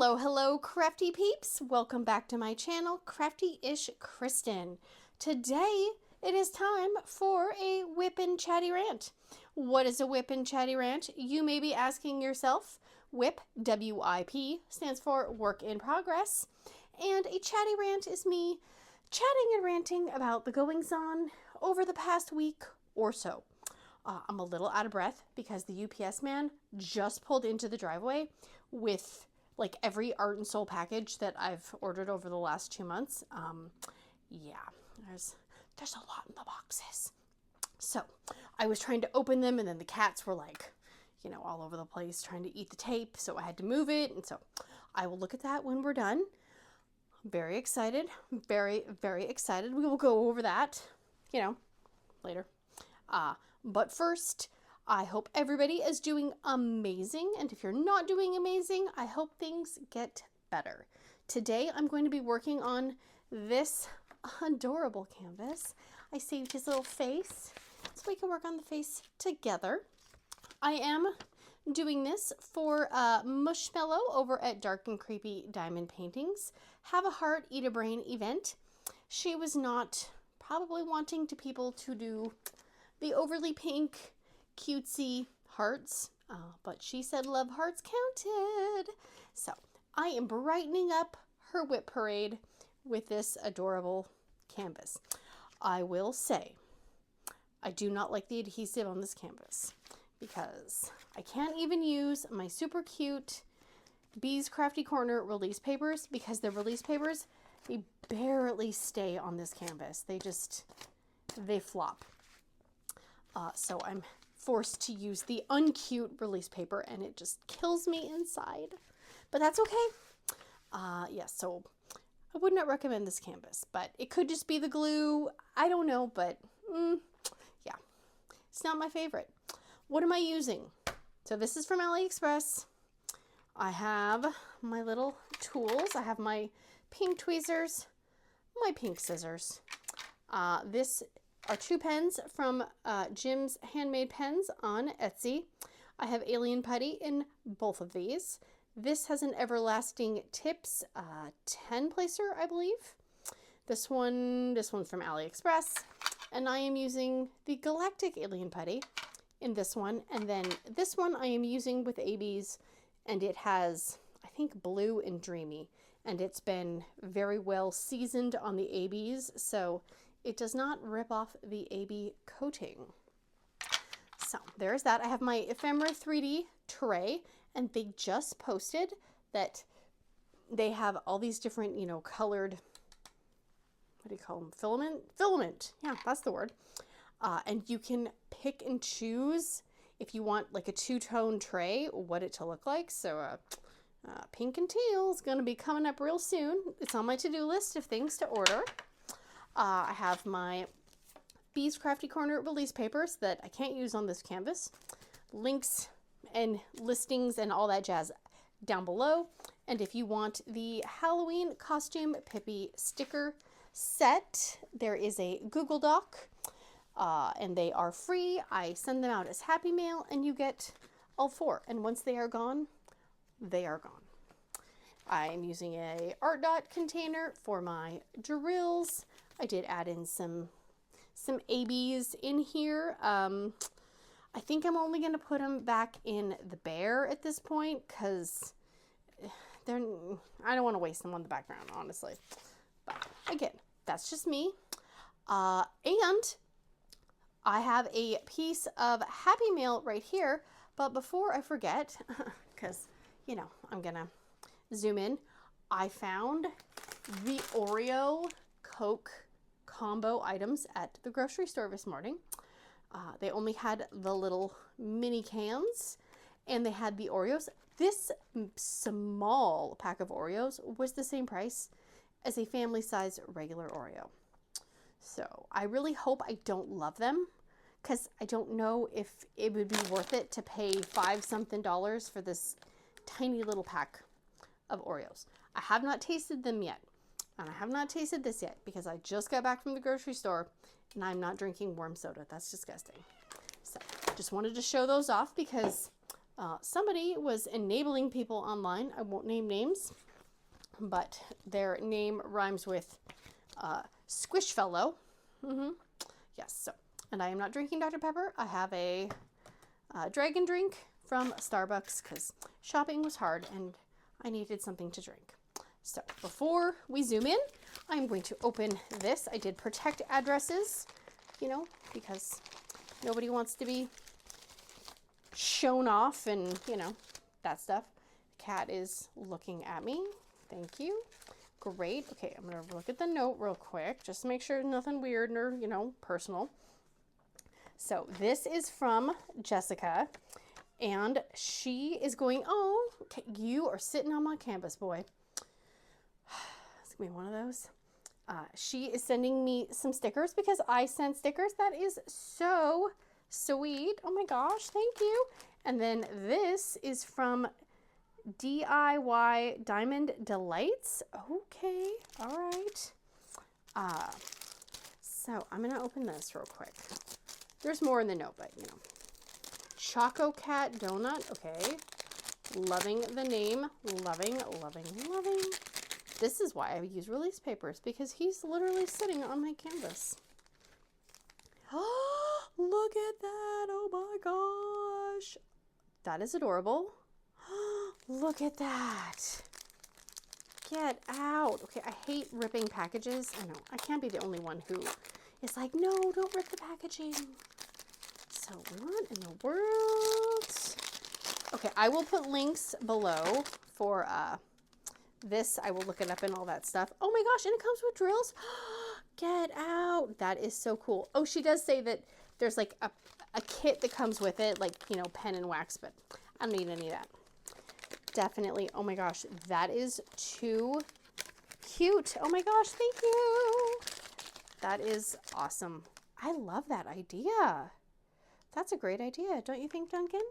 Hello, hello, crafty peeps. Welcome back to my channel, Crafty-ish-kristyn. Today, it is time for a WIP&chatty rant. What is a WIP&chatty rant? You may be asking yourself. WIP, W-I-P, stands for work in progress. And a chatty rant is me chatting and ranting about the goings-on over the past week or so. I'm a little out of breath because the UPS man just pulled into the driveway with like every Art and Soul package that I've ordered over the last 2 months. Yeah, there's a lot in the boxes. So I was trying to open them and then the cats were like, you know, all over the place trying to eat the tape. So I had to move it. And so I will look at that when we're done. I'm very excited. Very, very excited. We will go over that, you know, later. But first, I hope everybody is doing amazing. And if you're not doing amazing, I hope things get better. Today, I'm going to be working on this adorable canvas. I saved his little face so we can work on the face together. I am doing this for Mushmello over at Dark and Creepy Diamond Paintings. Have a Heart, Eat a Brain event. She was not probably wanting people to do the overly pink, cutesy hearts, but she said love hearts counted. So I am brightening up her WIP parade with this adorable canvas. I will say, I do not like the adhesive on this canvas because I can't even use my super cute Bees Crafty Corner release papers because the release papers, they barely stay on this canvas. They flop. So I'm forced to use the uncute release paper and it just kills me inside, but that's okay. Yes, so I would not recommend this canvas, but it could just be the glue. I don't know, but yeah, it's not my favorite. What am I using? So this is from AliExpress. I have my little tools. I have my pink tweezers, my pink scissors. This are 2 pens from Jim's Handmade Pens on Etsy. I have Alien Putty in both of these. This has an Everlasting Tips 10 placer, I believe. This one's from AliExpress. And I am using the Galactic Alien Putty in this one. And then this one I am using with ABs, and it has, I think, blue and dreamy. And it's been very well seasoned on the ABs, so it does not rip off the AB coating. So there's that. I have my Ephemera 3D tray, and they just posted that they have all these different, you know, colored, what do you call them? Filament. Yeah, that's the word. And you can pick and choose if you want like a 2-tone tray, what it to look like. So pink and teal is going to be coming up real soon. It's on my to-do list of things to order. I have my Bees Crafty Corner release papers that I can't use on this canvas. Links and listings and all that jazz down below. And if you want the Halloween costume Pippy sticker set, there is a Google Doc, and they are free. I send them out as Happy Mail, and you get all 4. And once they are gone, they are gone. I'm using a Art Dot container for my drills. I did add in some ABs in here. I think I'm only going to put them back in the Bear at this point because I don't want to waste them on the background, honestly. But again, that's just me. And I have a piece of Happy Mail right here. But before I forget, because, you know, I'm going to zoom in, I found the Oreo Coke combo items at the grocery store this morning. They only had the little mini cans and they had the Oreos. This small pack of Oreos was the same price as a family size regular Oreo. So I really hope I don't love them because I don't know if it would be worth it to pay $5-something for this tiny little pack of Oreos. I have not tasted them yet. And I have not tasted this yet because I just got back from the grocery store and I'm not drinking warm soda. That's disgusting. So just wanted to show those off because Somebody was enabling people online. I won't name names, but their name rhymes with Squishfellow. Yes, so, and I am not drinking Dr. Pepper. I have a dragon drink from Starbucks because shopping was hard and I needed something to drink. So before we zoom in, I'm going to open this. I did protect addresses, you know, because nobody wants to be shown off and, you know, that stuff. The cat is looking at me. Thank you. Great. Okay, I'm going to look at the note real quick just to make sure nothing weird or, you know, personal. So this is from Jessica, and she is going, oh, you are sitting on my canvas, boy. It's going to be one of those. She is sending me some stickers because I sent stickers. That is so sweet. Oh my gosh, thank you. And then this is from DIY Diamond Delights. Okay, all right. So I'm going to open this real quick. There's more in the note, but you know. Choco Cat Donut. Okay. Loving the name. Loving, loving, loving. This is why I use release papers, because he's literally sitting on my canvas. Oh, look at that. Oh my gosh. That is adorable. Look at that. Get out. Okay, I hate ripping packages. I know. I can't be the only one who is like, no, don't rip the packaging. So what in the world? Okay, I will put links below for this. I will look it up and all that stuff. Oh my gosh, and it comes with drills. Get out. That is so cool. Oh, she does say that there's like a kit that comes with it, like, you know, pen and wax, but I don't need any of that. Definitely. Oh my gosh, that is too cute. Oh my gosh, thank you. That is awesome. I love that idea. That's a great idea, don't you think, Duncan?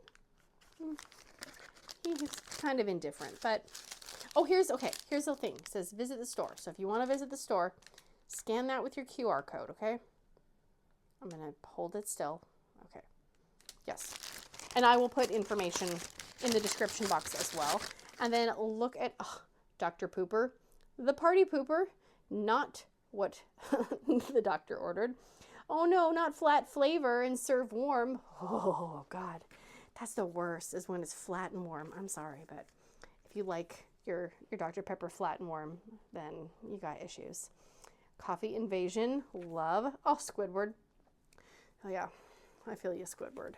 He's kind of indifferent, but oh, here's the thing. It says visit the store. So if you want to visit the store, scan that with your QR code, okay? I'm going to hold it still. Okay. Yes. And I will put information in the description box as well. And then look at Dr. Pooper, the party pooper, not what the doctor ordered. Oh no, not flat flavor and serve warm. Oh God, that's the worst, is when it's flat and warm. I'm sorry, but if you like your Dr. Pepper flat and warm, then you got issues. Coffee invasion, love. Oh, Squidward. Oh yeah, I feel you, Squidward.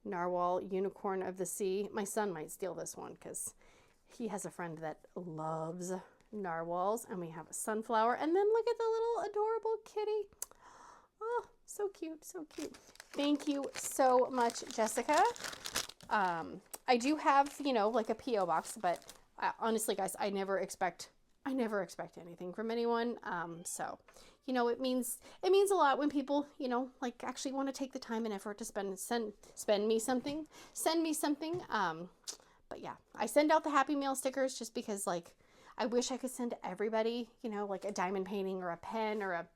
Narwhal, unicorn of the sea. My son might steal this one because he has a friend that loves narwhals. And we have a sunflower. And then look at the little adorable kitty. Oh, so cute, so cute. Thank you so much, Jessica. I do have, you know, like a P.O. box, but honestly, guys, I never expect anything from anyone. So, you know, it means a lot when people, you know, like actually want to take the time and effort to send me something. But yeah, I send out the Happy Mail stickers just because, like, I wish I could send to everybody, you know, like a diamond painting or a pen or a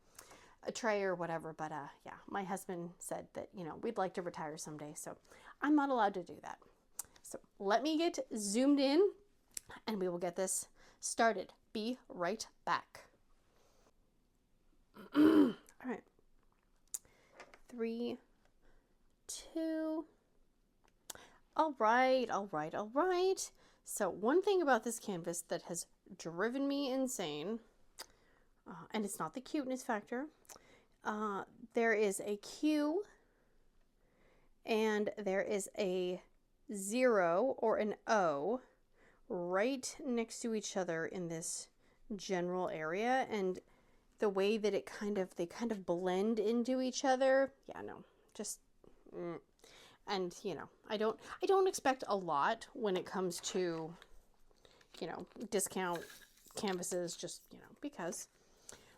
tray or whatever. But yeah, my husband said that, you know, we'd like to retire someday, so I'm not allowed to do that. So let me get zoomed in and we will get this started. Be right back. All right. 3, 2. All right. So one thing about this canvas that has driven me insane, and it's not the cuteness factor, there is a Q and there is a 0 or an O right next to each other in this general area, and the way that they kind of blend into each other. Yeah, no, just and you know, I don't expect a lot when it comes to, you know, discount canvases, just, you know, because,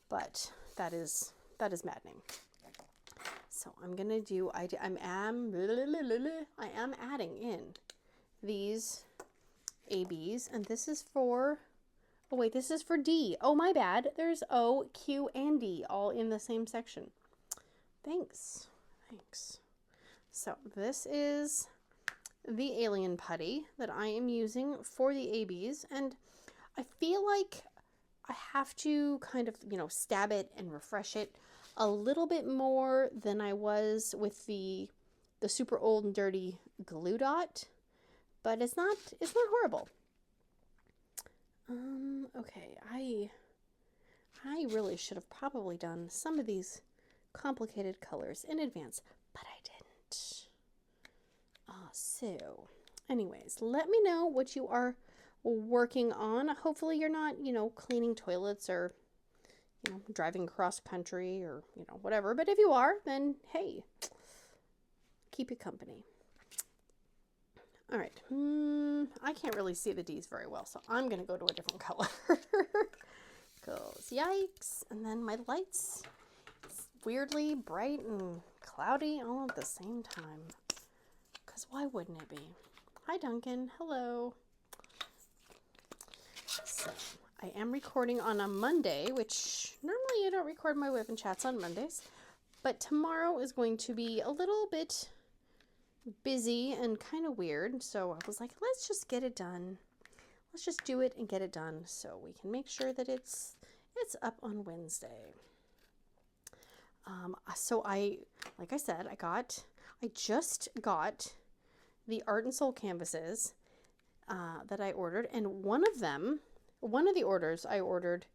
but that is maddening. So I'm gonna do, I am adding in these ABs, and this is for, oh wait, this is for D. Oh, my bad. There's O, Q, and D all in the same section. Thanks. So this is the Alien Putty that I am using for the ABs, and I feel like I have to kind of, you know, stab it and refresh it a little bit more than I was with the super old and dirty glue dot, but it's not horrible. Okay, I really should have probably done some of these complicated colors in advance, but I didn't. So anyways, let me know what you are working on. Hopefully you're not, you know, cleaning toilets or, you know, driving cross country or, you know, whatever. But if you are, then hey, keep you company. All right. I can't really see the D's very well, so I'm going to go to a different color. Goes yikes. And then my lights, it's weirdly bright and cloudy all at the same time. Because why wouldn't it be? Hi, Duncan. Hello. So I am recording on a Monday, which normally I don't record my WIP and chats on Mondays, but tomorrow is going to be a little bit busy and kind of weird. So I was like, let's just get it done. Let's just do it and get it done so we can make sure that it's up on Wednesday. So like I said, I just got the Art and Soul canvases that I ordered, and one of the orders I ordered,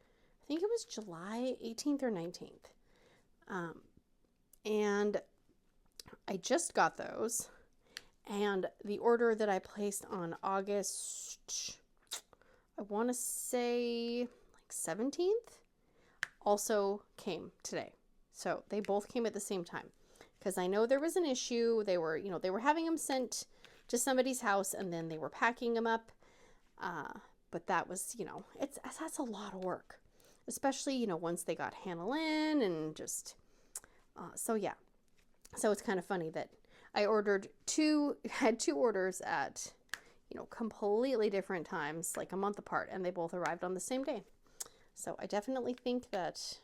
I think it was July 18th or 19th. And I just got those, and the order that I placed on August, I want to say like 17th, also came today. So they both came at the same time, because I know there was an issue. They were having them sent to somebody's house and then they were packing them up. But that was, you know, that's a lot of work, especially, you know, once they got Hannah in and just, so yeah. So it's kind of funny that I had two orders at, you know, completely different times, like a month apart, and they both arrived on the same day. So I definitely think that,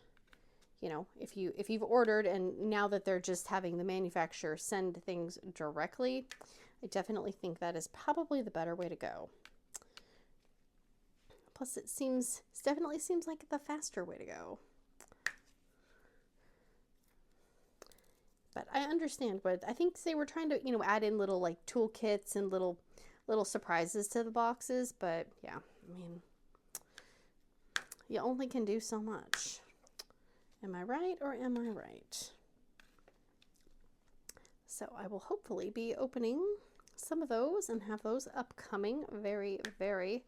you know, if you've ordered and now that they're just having the manufacturer send things directly, I definitely think that is probably the better way to go. Plus it definitely seems like the faster way to go. But I understand, but I think they were trying to, you know, add in little like toolkits and little surprises to the boxes, but yeah, I mean, you only can do so much. Am I right or am I right? So I will hopefully be opening some of those and have those upcoming very, very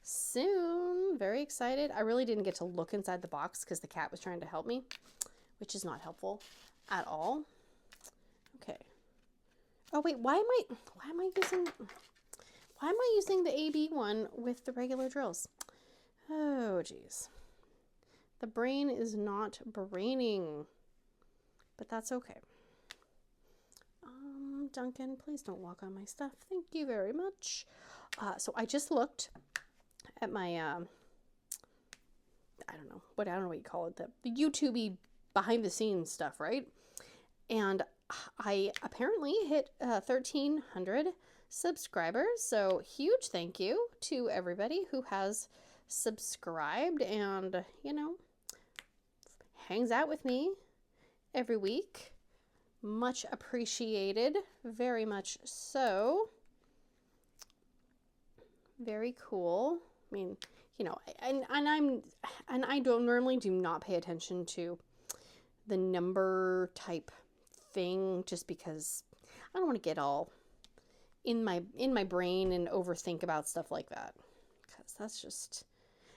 soon. Very excited. I really didn't get to look inside the box because the cat was trying to help me, which is not helpful at all. Okay. Oh wait, why am I using the AB one with the regular drills? Oh geez. The brain is not braining, but that's okay. Duncan, please don't walk on my stuff. Thank you very much. So I just looked at my, I don't know what you call it, the YouTube-y behind the scenes stuff, right? And I apparently hit 1,300 subscribers. So huge thank you to everybody who has subscribed and, you know, hangs out with me every week. Much appreciated, very much so. Very cool. I mean, you know, and I don't normally do not pay attention to the number type thing, just because I don't want to get all in my brain and overthink about stuff like that, because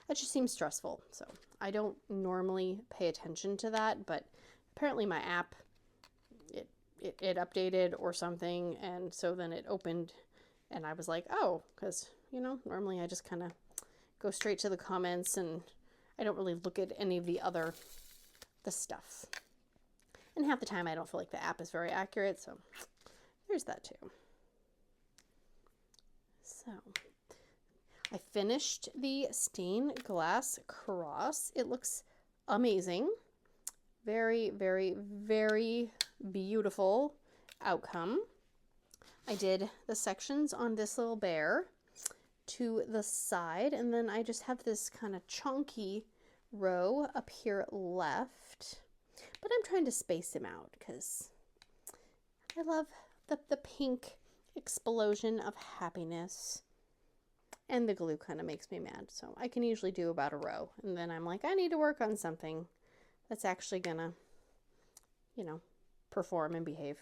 that just seems stressful. So I don't normally pay attention to that, but apparently my app, it updated or something, and so then it opened and I was like, oh, because, you know, normally I just kind of go straight to the comments and I don't really look at any of the stuff. And half the time I don't feel like the app is very accurate, so there's that too. So I finished the stained glass cross. It looks amazing. Very, very, very beautiful outcome. I did the sections on this little bear to the side, and then I just have this kind of chunky row up here left, but I'm trying to space them out because I love the pink explosion of happiness, and the glue kind of makes me mad, so I can usually do about a row, and then I'm like, I need to work on something that's actually gonna, you know, perform and behave.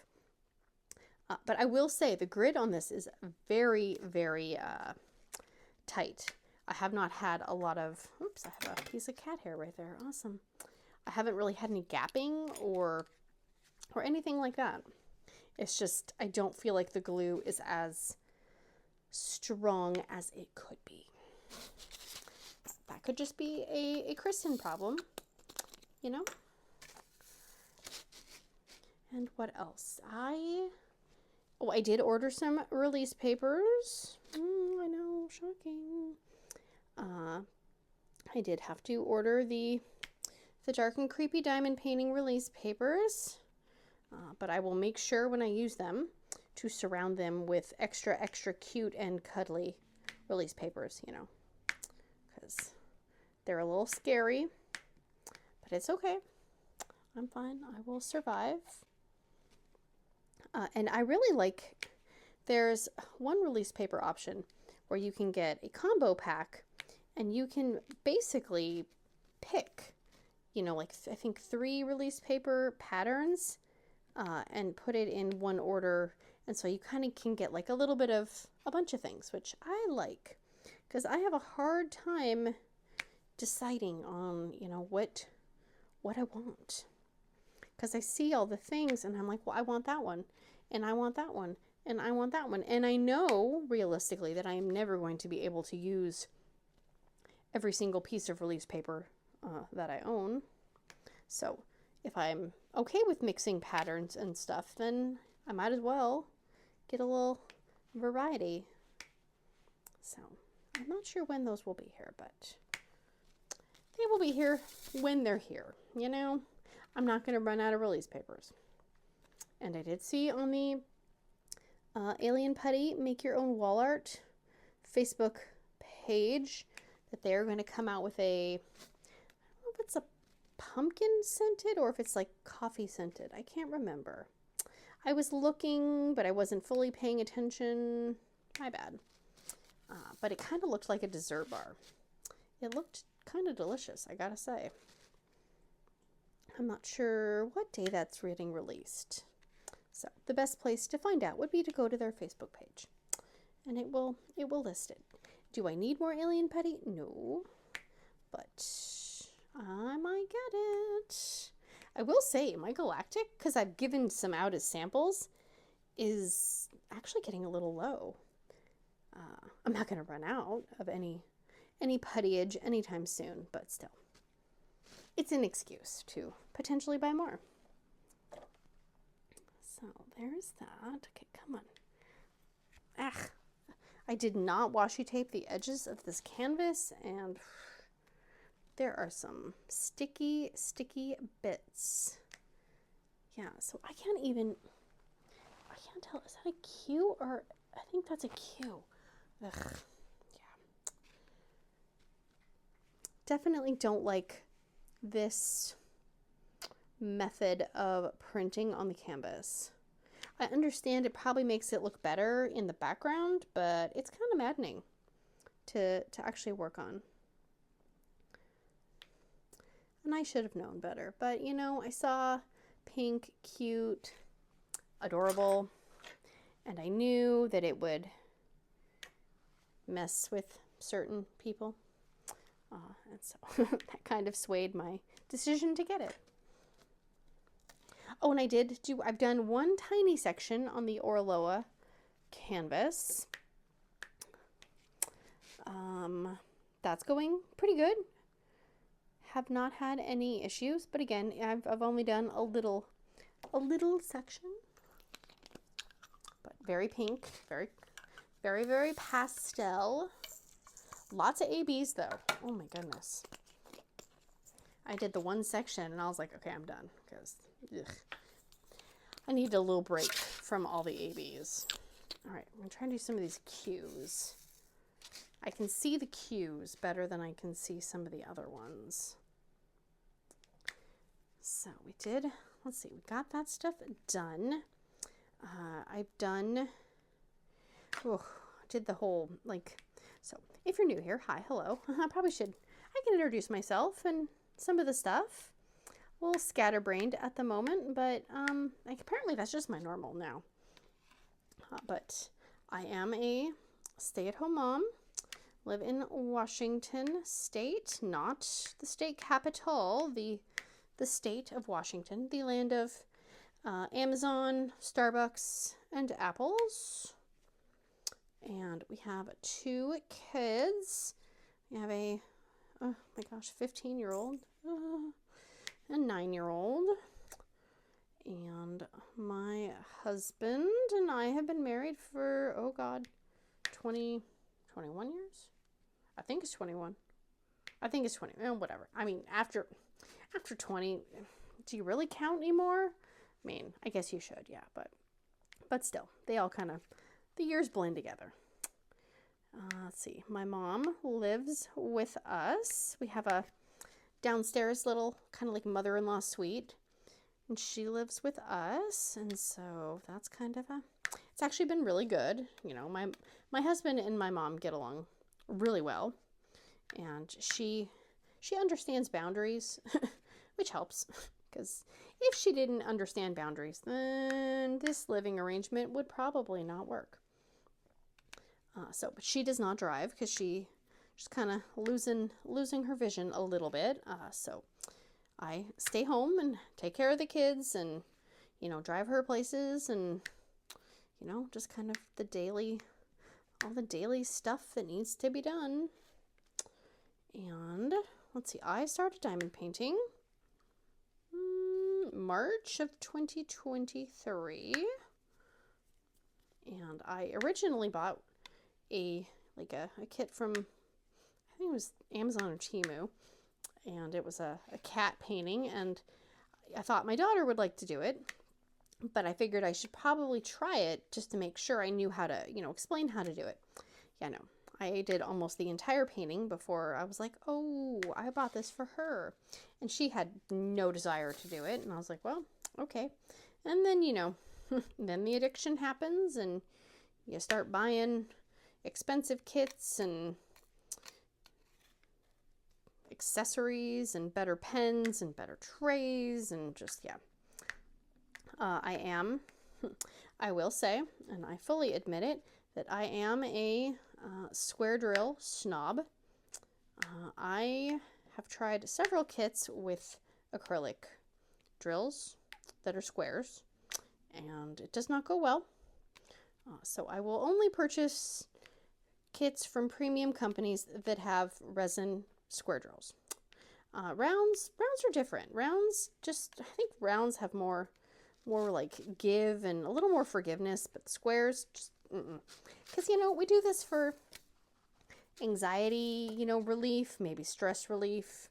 But I will say the grid on this is very, very tight. I have not had a lot of, oops, I have a piece of cat hair right there. Awesome. I haven't really had any gapping or anything like that. It's just, I don't feel like the glue is as strong as it could be. That could just be a Kristen problem, you know? And what else? I did order some release papers. I know, shocking. I did have to order the Dark and Creepy Diamond Painting release papers, but I will make sure when I use them to surround them with extra cute and cuddly release papers, you know, because they're a little scary, but it's okay. I'm fine. I will survive. And I really like, there's one release paper option where you can get a combo pack and you can basically pick, you know, like I think 3 release paper patterns and put it in one order. And so you kind of can get like a little bit of a bunch of things, which I like because I have a hard time deciding on, you know, what I want. Because I see all the things and I'm like, well, I want that one, and I want that one, and I want that one. And I know realistically that I am never going to be able to use every single piece of release paper that I own. So if I'm okay with mixing patterns and stuff, then I might as well get a little variety. So I'm not sure when those will be here, but they will be here when they're here, you know? I'm not going to run out of release papers. And I did see on the Alien Putty Make Your Own Wall Art Facebook page that they're going to come out with a, I don't know if it's a pumpkin scented or if it's like coffee scented. I can't remember. I was looking, but I wasn't fully paying attention. My bad. But it kind of looked like a dessert bar. It looked kind of delicious, I gotta say. I'm not sure what day that's getting released. So the best place to find out would be to go to their Facebook page. And it will list it. Do I need more Alien Putty? No. But I might get it. I will say my Galactic, because I've given some out as samples, is actually getting a little low. I'm not going to run out of any puttyage anytime soon, but still. It's an excuse to potentially buy more. So there's that. Okay, come on. I did not washi tape the edges of this canvas, and there are some sticky bits. Yeah, so I can't tell, is that a Q or, I think that's a Q. Ugh, yeah. Definitely don't like this method of printing on the canvas. I understand it probably makes it look better in the background, but it's kind of maddening to actually work on. And I should have known better, but you know, I saw pink, cute, adorable, and I knew that it would mess with certain people. And so that kind of swayed my decision to get it. Oh, and I've done one tiny section on the Orloa canvas. That's going pretty good. Have not had any issues, but again, I've only done a little section, but very pink, very pastel. Lots of ABs though. Oh my goodness. I did the one section and I was like, okay, I'm done, because I need a little break from all the ABs. All right, I'm going to try and do some of these cues. I can see the cues better than I can see some of the other ones. So we did, let's see, we got that stuff done. I've done, did the whole, like, so if you're new here, hi, hello. I can introduce myself and some of the stuff. A little scatterbrained at the moment, but apparently that's just my normal now. But I am a stay-at-home mom, live in Washington State, not the state capital, the state of Washington, the land of Amazon, Starbucks, and apples. And we have 2 kids. We have a, oh my gosh, 15-year-old and 9-year-old. And my husband and I have been married for, oh God, 21 years? I think it's 21. I think it's 20, whatever. I mean, after 20, do you really count anymore? I mean, I guess you should, yeah, but still, they all kind of, the years blend together. Let's see, my mom lives with us. We have a downstairs little kind of like mother-in-law suite, and she lives with us, and so that's kind of it's actually been really good. You know, my husband and my mom get along really well, and she understands boundaries, which helps, because if she didn't understand boundaries, then this living arrangement would probably not work. But she does not drive because she's kind of losing her vision a little bit. So I stay home and take care of the kids and, you know, drive her places and, you know, just kind of all the daily stuff that needs to be done. And let's see, I started diamond painting March of 2023. And I originally bought a kit from, I think it was Amazon or Temu, and it was a cat painting, and I thought my daughter would like to do it, but I figured I should probably try it just to make sure I knew how to, you know, explain how to do it. Yeah, no, I did almost the entire painting before I was like, oh, I bought this for her, and she had no desire to do it, and I was like, well, okay. And then, you know, then the addiction happens, and you start buying expensive kits and accessories and better pens and better trays and just, yeah. I will say, and I fully admit it, that I am a square drill snob. I have tried several kits with acrylic drills that are squares, and it does not go well. So I will only purchase kits from premium companies that have resin square drills. Rounds are different. I think rounds have more like give and a little more forgiveness, but squares just, because, you know, we do this for anxiety, you know, relief, maybe stress relief,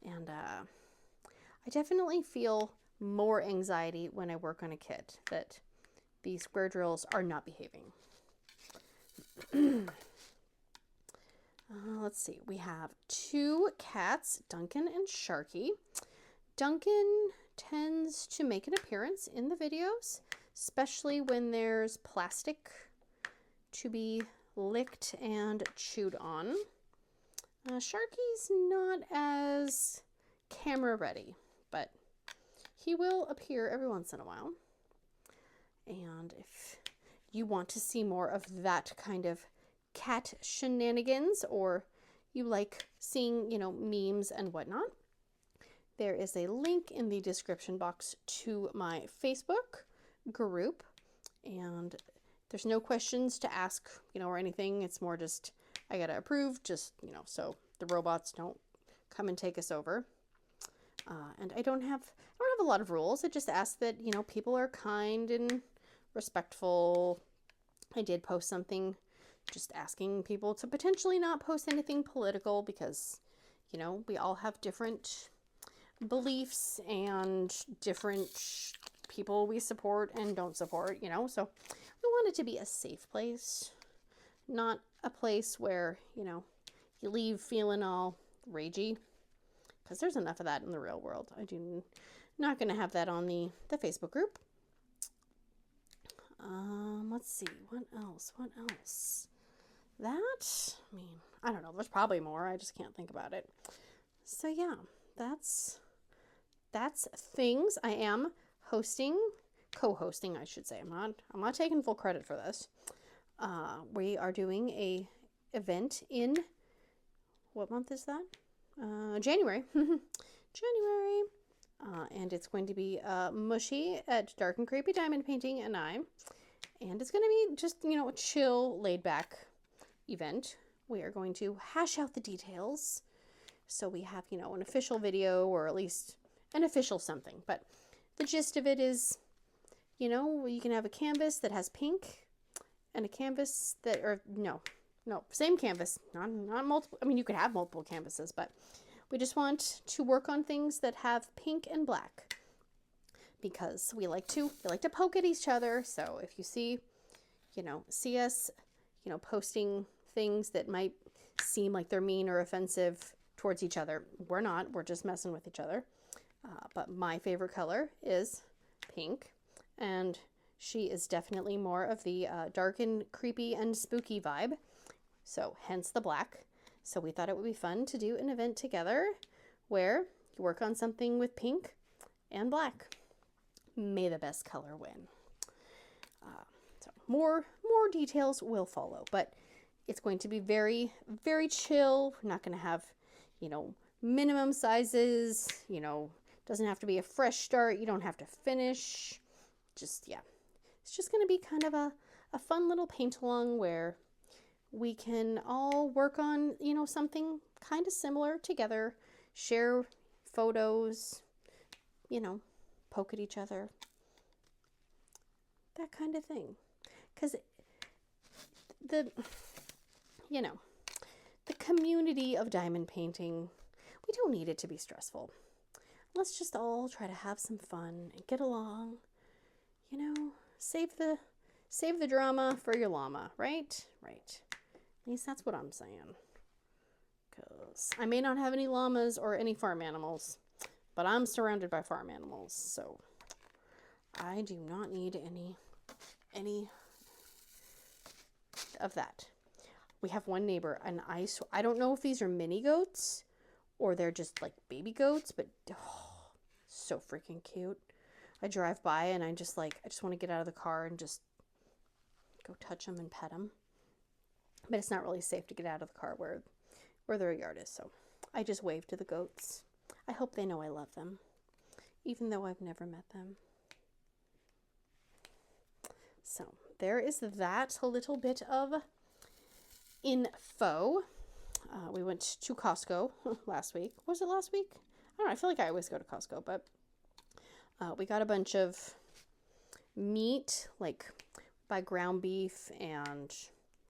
and I definitely feel more anxiety when I work on a kit that the square drills are not behaving. Let's see, we have 2 cats, Duncan and Sharky. Duncan tends to make an appearance in the videos, especially when there's plastic to be licked and chewed on. Sharky's not as camera ready, but he will appear every once in a while. And if you want to see more of that kind of cat shenanigans, or you like seeing, you know, memes and whatnot, there is a link in the description box to my Facebook group, and there's no questions to ask, you know, or anything. It's more just, I gotta approve, just, you know, so the robots don't come and take us over. And I don't have a lot of rules. I just ask that, you know, people are kind and respectful. I did post something just asking people to potentially not post anything political because, you know, we all have different beliefs and different people we support and don't support, you know, so we want it to be a safe place, not a place where, you know, you leave feeling all ragey, because there's enough of that in the real world. I do not going to have that on the Facebook group. Let's see, what else? That, I mean, I don't know, there's probably more, I just can't think about it. So yeah, that's things. I am co-hosting, I should say. I'm not taking full credit for this. We are doing a event in, what month is that? January. January. And it's going to be Mushy at Dark and Creepy Diamond Painting and I. And it's going to be just, you know, a chill, laid back event. We are going to hash out the details. So we have, you know, an official video, or at least an official something. But the gist of it is, you know, you can have a canvas that has pink and a canvas that, or no, same canvas, not multiple. I mean, you could have multiple canvases, but we just want to work on things that have pink and black, because we like to poke at each other. So if you see us, you know, posting things that might seem like they're mean or offensive towards each other, we're not. We're just messing with each other. But my favorite color is pink, and she is definitely more of the dark and creepy and spooky vibe. So hence the black. So we thought it would be fun to do an event together where you work on something with pink and black. May the best color win. So more details will follow, but it's going to be very, very chill. We're not going to have, you know, minimum sizes, you know, doesn't have to be a fresh start. You don't have to finish. Just, yeah, it's just going to be kind of a fun little paint along where we can all work on, you know, something kind of similar together, share photos, you know, poke at each other, that kind of thing. Because you know, the community of diamond painting, we don't need it to be stressful. Let's just all try to have some fun and get along, you know, save the drama for your llama, right? Right. At least that's what I'm saying. Because I may not have any llamas or any farm animals, but I'm surrounded by farm animals, so I do not need any of that. We have one neighbor, and I don't know if these are mini goats or they're just like baby goats, but so freaking cute. I drive by and I just want to get out of the car and just go touch them and pet them. But it's not really safe to get out of the car where their yard is, so I just wave to the goats. I hope they know I love them, even though I've never met them. So there is that little bit of info. We went to Costco last week. Was it last week? I don't know. I feel like I always go to Costco, but we got a bunch of meat, like by ground beef and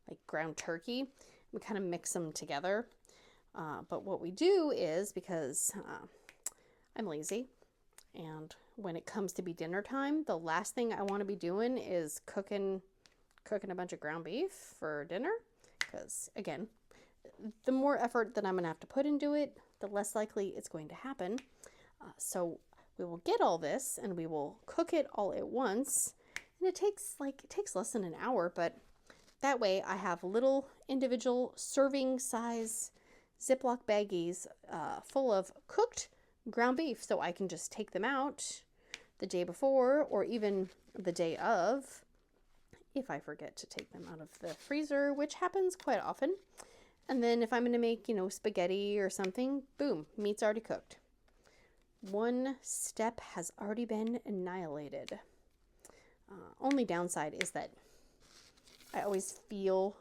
like ground turkey. We kind of mix them together. But what we do is, because I'm lazy, and when it comes to be dinner time, the last thing I want to be doing is cooking a bunch of ground beef for dinner. Because again, the more effort that I'm going to have to put into it, the less likely it's going to happen. So we will get all this and we will cook it all at once. And it takes less than an hour, but that way I have little individual serving size Ziploc baggies full of cooked ground beef, so I can just take them out the day before or even the day of, if I forget to take them out of the freezer, which happens quite often. And then if I'm going to make, you know, spaghetti or something, boom, meat's already cooked. One step has already been annihilated. Only downside is that I always feel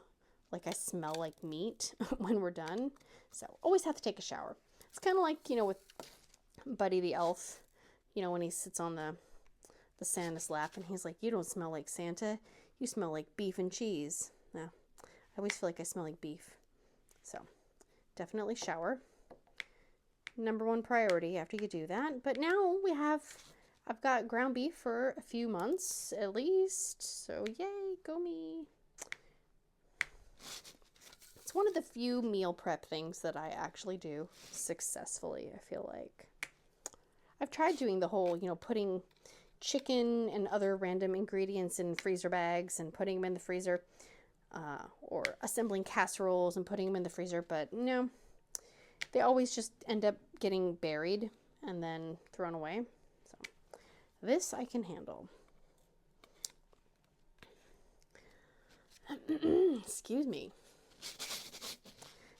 like I smell like meat when we're done. So always have to take a shower. It's kind of like, you know, with Buddy the elf, you know, when he sits on the Santa's lap and he's like, "You don't smell like Santa. You smell like beef and cheese." Yeah, I always feel like I smell like beef. So definitely shower. Number one priority after you do that. But now we have I've got ground beef for a few months at least, so yay, go me. It's one of the few meal prep things that I actually do successfully, I feel like. I've tried doing the whole, putting chicken and other random ingredients in freezer bags and putting them in the freezer, or assembling casseroles and putting them in the freezer, but no, they always just end up getting buried and then thrown away. So this I can handle. Excuse me.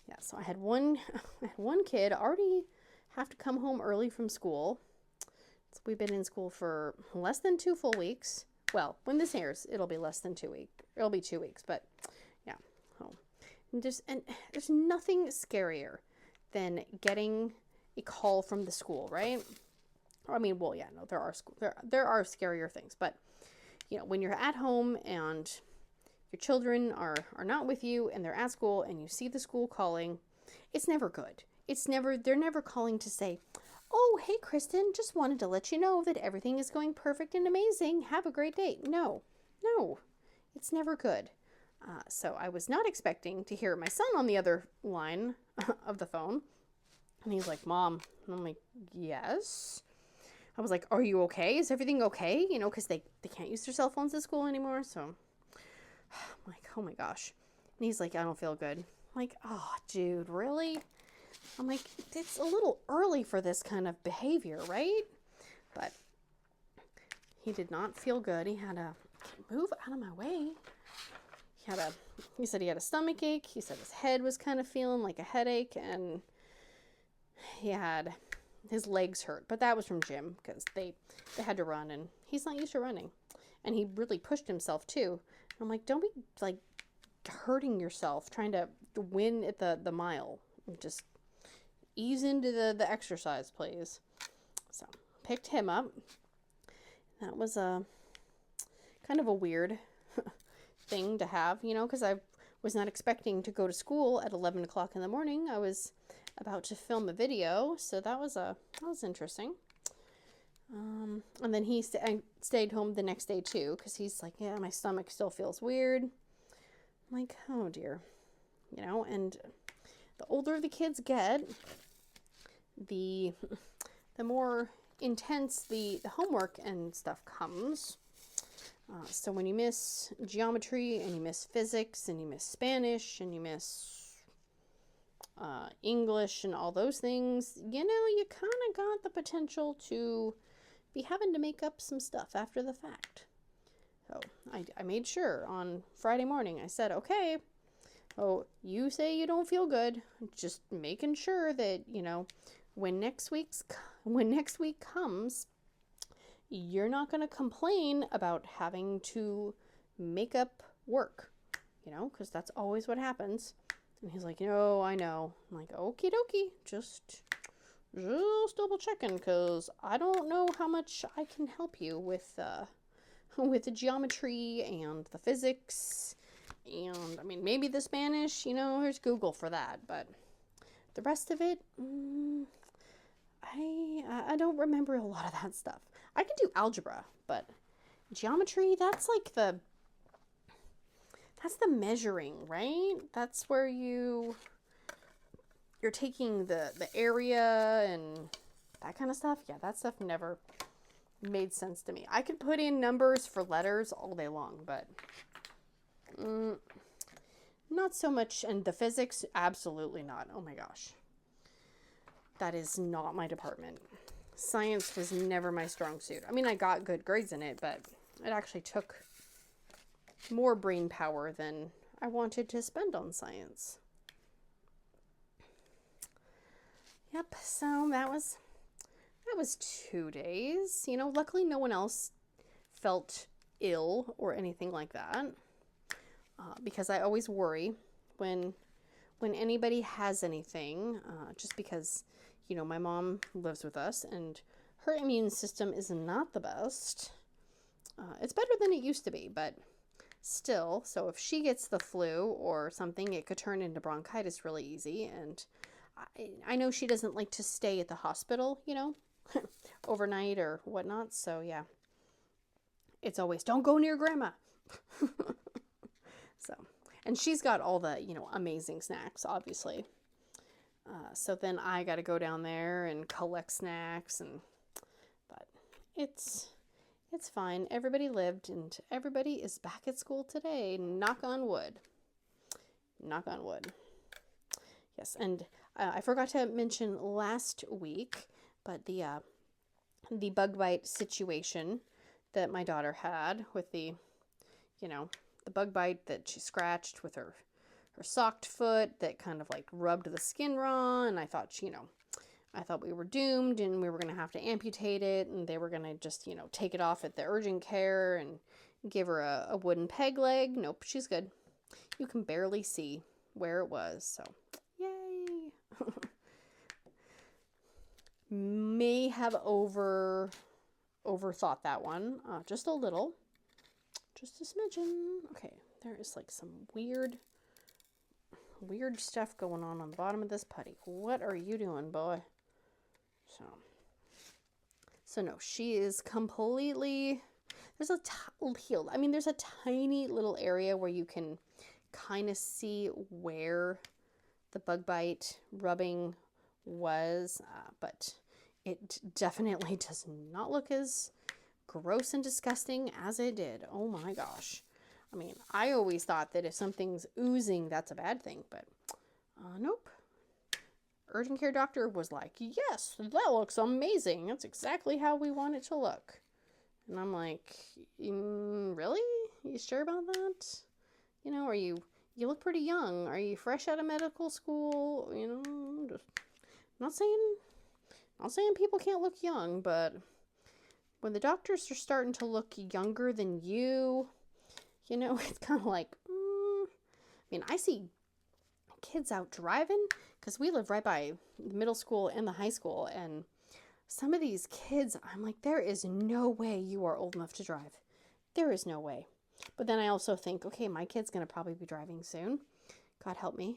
Yeah, so I had one kid already have to come home early from school. So we've been in school for less than 2 full weeks. Well, when this airs, it'll be less than 2 weeks. It'll be 2 weeks, but yeah. Oh. And there's nothing scarier than getting a call from the school, right? I mean, well, yeah, no, there are scarier things, but when you're at home and your children are not with you and they're at school and you see the school calling, it's never good. They're never calling to say, oh, hey, Kristen, just wanted to let you know that everything is going perfect and amazing. Have a great day. No, it's never good. So I was not expecting to hear my son on the other line of the phone. And he's like, Mom. And I'm like, yes. I was like, are you okay? Is everything okay? Because they can't use their cell phones at school anymore. So I'm like, oh my gosh. And he's like, I don't feel good. I'm like, oh, dude, really? I'm like, it's a little early for this kind of behavior, right? But he did not feel good. He had to move out of my way. He said he had a stomach ache. He said his head was kind of feeling like a headache, and he had his legs hurt. But that was from gym because they had to run, and he's not used to running. And he really pushed himself too. And I'm like, don't be like hurting yourself trying to win at the mile. Just ease into the exercise, please. So picked him up. That was a kind of a weird thing to have, because I was not expecting to go to school at 11 o'clock in the morning. I was about to film a video, so that was interesting. And then I stayed home the next day too, because he's like, yeah, my stomach still feels weird. I'm like, oh dear, and the older the kids get, the more intense the homework and stuff comes. So when you miss geometry and you miss physics and you miss Spanish and you miss English and all those things, you kind of got the potential to be having to make up some stuff after the fact. So I made sure on Friday morning, I said, okay, oh, you say you don't feel good, just making sure that, when next week comes, you're not going to complain about having to make up work, because that's always what happens. And he's like, I know. I'm like, okie dokie, just double checking, because I don't know how much I can help you with the geometry and the physics, and I mean, maybe the Spanish, there's Google for that, but the rest of it, I don't remember a lot of that stuff. I can do algebra, but geometry, that's the measuring, right? That's where you're taking the area and that kind of stuff. Yeah, that stuff never made sense to me. I could put in numbers for letters all day long, but not so much. And the physics, absolutely not. Oh my gosh. That is not my department. Science was never my strong suit. I mean, I got good grades in it, but it actually took more brain power than I wanted to spend on science. Yep, so that was 2 days. Luckily no one else felt ill or anything like that, because I always worry when anybody has anything, just because my mom lives with us and her immune system is not the best. It's better than it used to be, but still. So if she gets the flu or something, it could turn into bronchitis really easy. And I know she doesn't like to stay at the hospital, overnight or whatnot. So yeah, it's always, don't go near grandma. So, and she's got all the, you know, amazing snacks, obviously. So then I got to go down there and collect snacks, but it's fine. Everybody lived and everybody is back at school today. Knock on wood. Knock on wood. Yes, and I forgot to mention last week, but the bug bite situation that my daughter had with the, you know, the bug bite that she scratched with her socked foot that kind of like rubbed the skin raw, and I thought, you know, I thought we were doomed and we were going to have to amputate it, and they were going to just, you know, take it off at the urgent care and give her a wooden peg leg. Nope, she's good. You can barely see where it was, so yay. May have overthought that one, just a little, just a smidgen. Okay, there is like some weird stuff going on the bottom of this putty. What are you doing, boy? So no, she is completely, there's a healed. I mean, there's a tiny little area where you can kind of see where the bug bite rubbing was, but it definitely does not look as gross and disgusting as it did. Oh my gosh. I mean, I always thought that if something's oozing, that's a bad thing, but nope. Urgent care doctor was like, yes, that looks amazing. That's exactly how we want it to look. And I'm like, really? You sure about that? You know, you look pretty young. Are you fresh out of medical school? You know, just not saying people can't look young, but when the doctors are starting to look younger than you, you know, it's kind of like, I mean, I see kids out driving because we live right by the middle school and the high school, and some of these kids, I'm like, there is no way you are old enough to drive. There is no way. But then I also think, okay, my kid's going to probably be driving soon. God help me.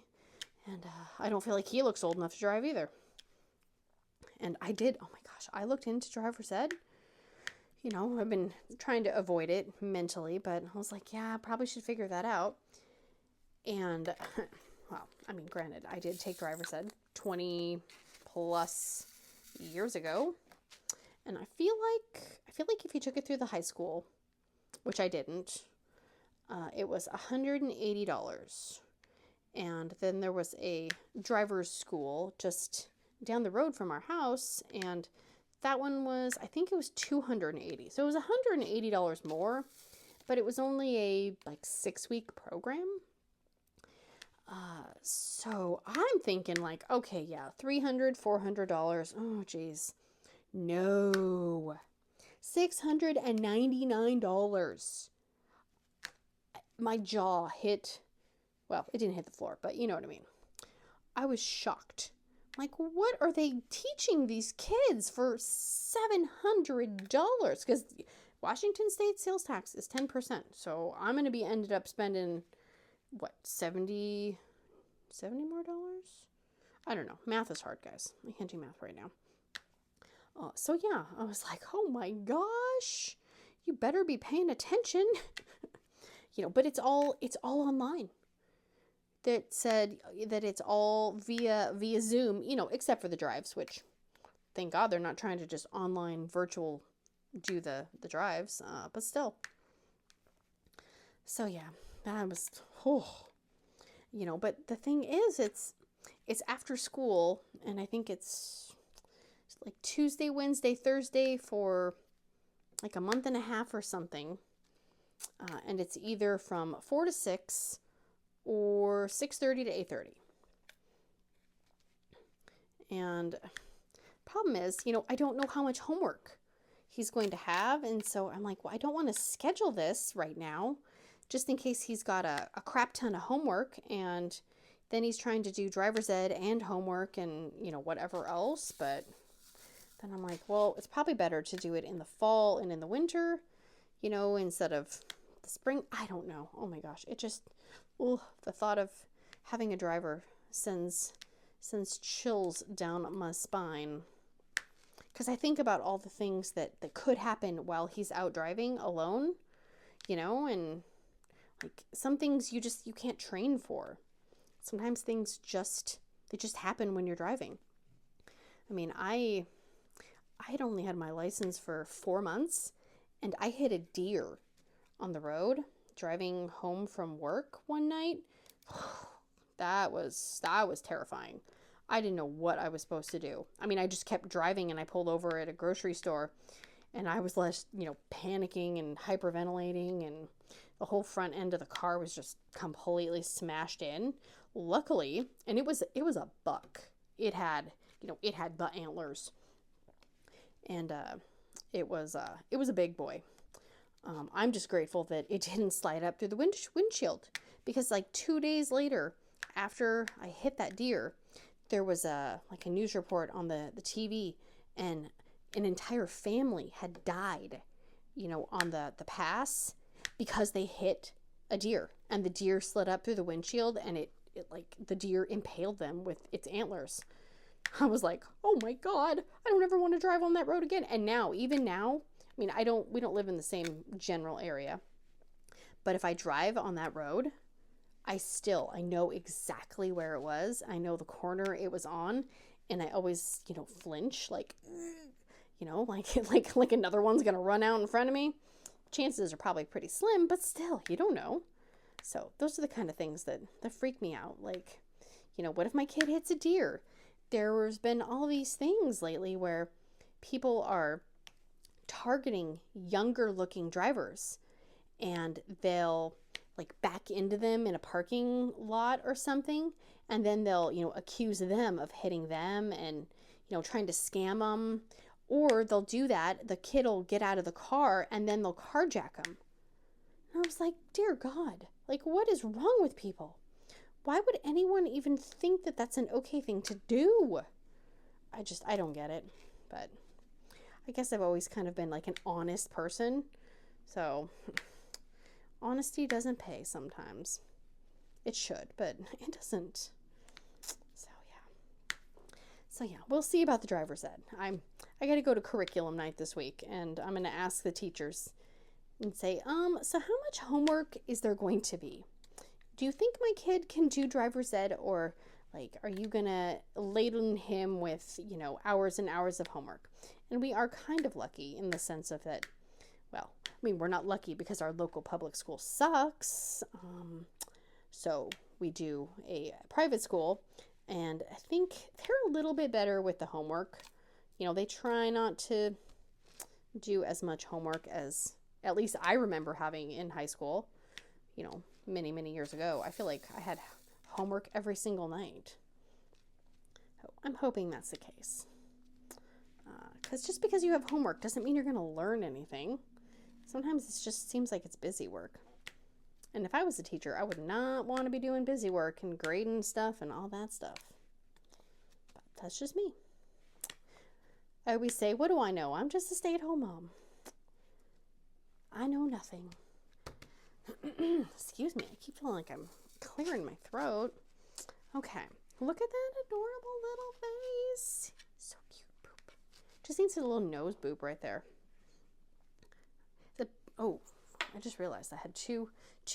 And I don't feel like he looks old enough to drive either. And I did, oh my gosh, I looked into driver's ed. You know, I've been trying to avoid it mentally, but I was like, yeah, I probably should figure that out. And, well, I mean, granted, I did take driver's ed 20 plus years ago. And I feel like if you took it through the high school, which I didn't, it was $180. And then there was a driver's school just down the road from our house, and that one was, I think it was $280. So it was $180 more, but it was only a like 6-week program. So I'm thinking like, okay, yeah, $300, $400. Oh, geez. No. $699. My jaw hit, well, it didn't hit the floor, but you know what I mean. I was shocked. Like, what are they teaching these kids for $700? Because Washington State sales tax is 10%. So I'm going to be ended up spending, what, 70 more dollars? I don't know. Math is hard, guys. I can't do math right now. So yeah, I was like, oh my gosh, you better be paying attention. You know, but it's all online. That said that it's all via Zoom, you know, except for the drives, which thank God they're not trying to just online virtual do the drives, but still. So yeah, that was, you know, but the thing is, it's after school, and I think it's like Tuesday, Wednesday, Thursday for like a month and a half or something. And it's either from 4 to 6 or 6:30 to 8:30. And problem is, you know, I don't know how much homework he's going to have. And so I'm like, well, I don't want to schedule this right now just in case he's got a crap ton of homework, and then he's trying to do driver's ed and homework and, you know, whatever else. But then I'm like, well, it's probably better to do it in the fall and in the winter, you know, instead of the spring. I don't know. Oh my gosh. It just, the thought of having a driver sends chills down my spine. because I think about all the things that could happen while he's out driving alone, you know, and like some things you can't train for. Sometimes things they just happen when you're driving. I mean, I had only had my license for 4 months, and I hit a deer on the road driving home from work one night. That was terrifying. I didn't know what I was supposed to do. I mean, I just kept driving, and I pulled over at a grocery store, and I was less, panicking and hyperventilating, and the whole front end of the car was just completely smashed in. Luckily, and it was a buck. It had butt antlers, and it was a big boy. I'm just grateful that it didn't slide up through the windshield, because like 2 days later, after I hit that deer, there was a news report on the TV, and an entire family had died, on the pass because they hit a deer, and the deer slid up through the windshield, and it the deer impaled them with its antlers. I was like, oh my God, I don't ever want to drive on that road again. And even now, I mean, we don't live in the same general area, but if I drive on that road, I know exactly where it was. I know the corner it was on, and I always, flinch, like another one's going to run out in front of me. Chances are probably pretty slim, but still, you don't know. So those are the kind of things that freak me out. Like, what if my kid hits a deer? There's been all these things lately where people are targeting younger looking drivers, and they'll back into them in a parking lot or something, and then they'll accuse them of hitting them and trying to scam them. Or they'll do that, the kid will get out of the car, and then they'll carjack them. And I was like, dear God, what is wrong with people? Why would anyone even think that that's an okay thing to do? I don't get it. But I guess I've always kind of been an honest person. So honesty doesn't pay sometimes. It should, but it doesn't. So yeah, we'll see about the driver's ed. I got to go to curriculum night this week, and I'm going to ask the teachers and say, so how much homework is there going to be? Do you think my kid can do driver's ed, or are you going to laden him with, hours and hours of homework? And we are kind of lucky in the sense of that, well, I mean, we're not lucky because our local public school sucks. So we do a private school, and I think they're a little bit better with the homework. They try not to do as much homework as at least I remember having in high school, many, many years ago. I feel like I had homework every single night. So I'm hoping that's the case. Because just because you have homework doesn't mean you're going to learn anything. Sometimes it just seems like it's busy work. And if I was a teacher, I would not want to be doing busy work and grading stuff and all that stuff. But that's just me. I always say, what do I know? I'm just a stay-at-home mom. I know nothing. Excuse me. I keep feeling like I'm clearing my throat. Okay. Look at that adorable little face. So cute. Boop. Just needs a little nose boop right there. Oh, I just realized I had two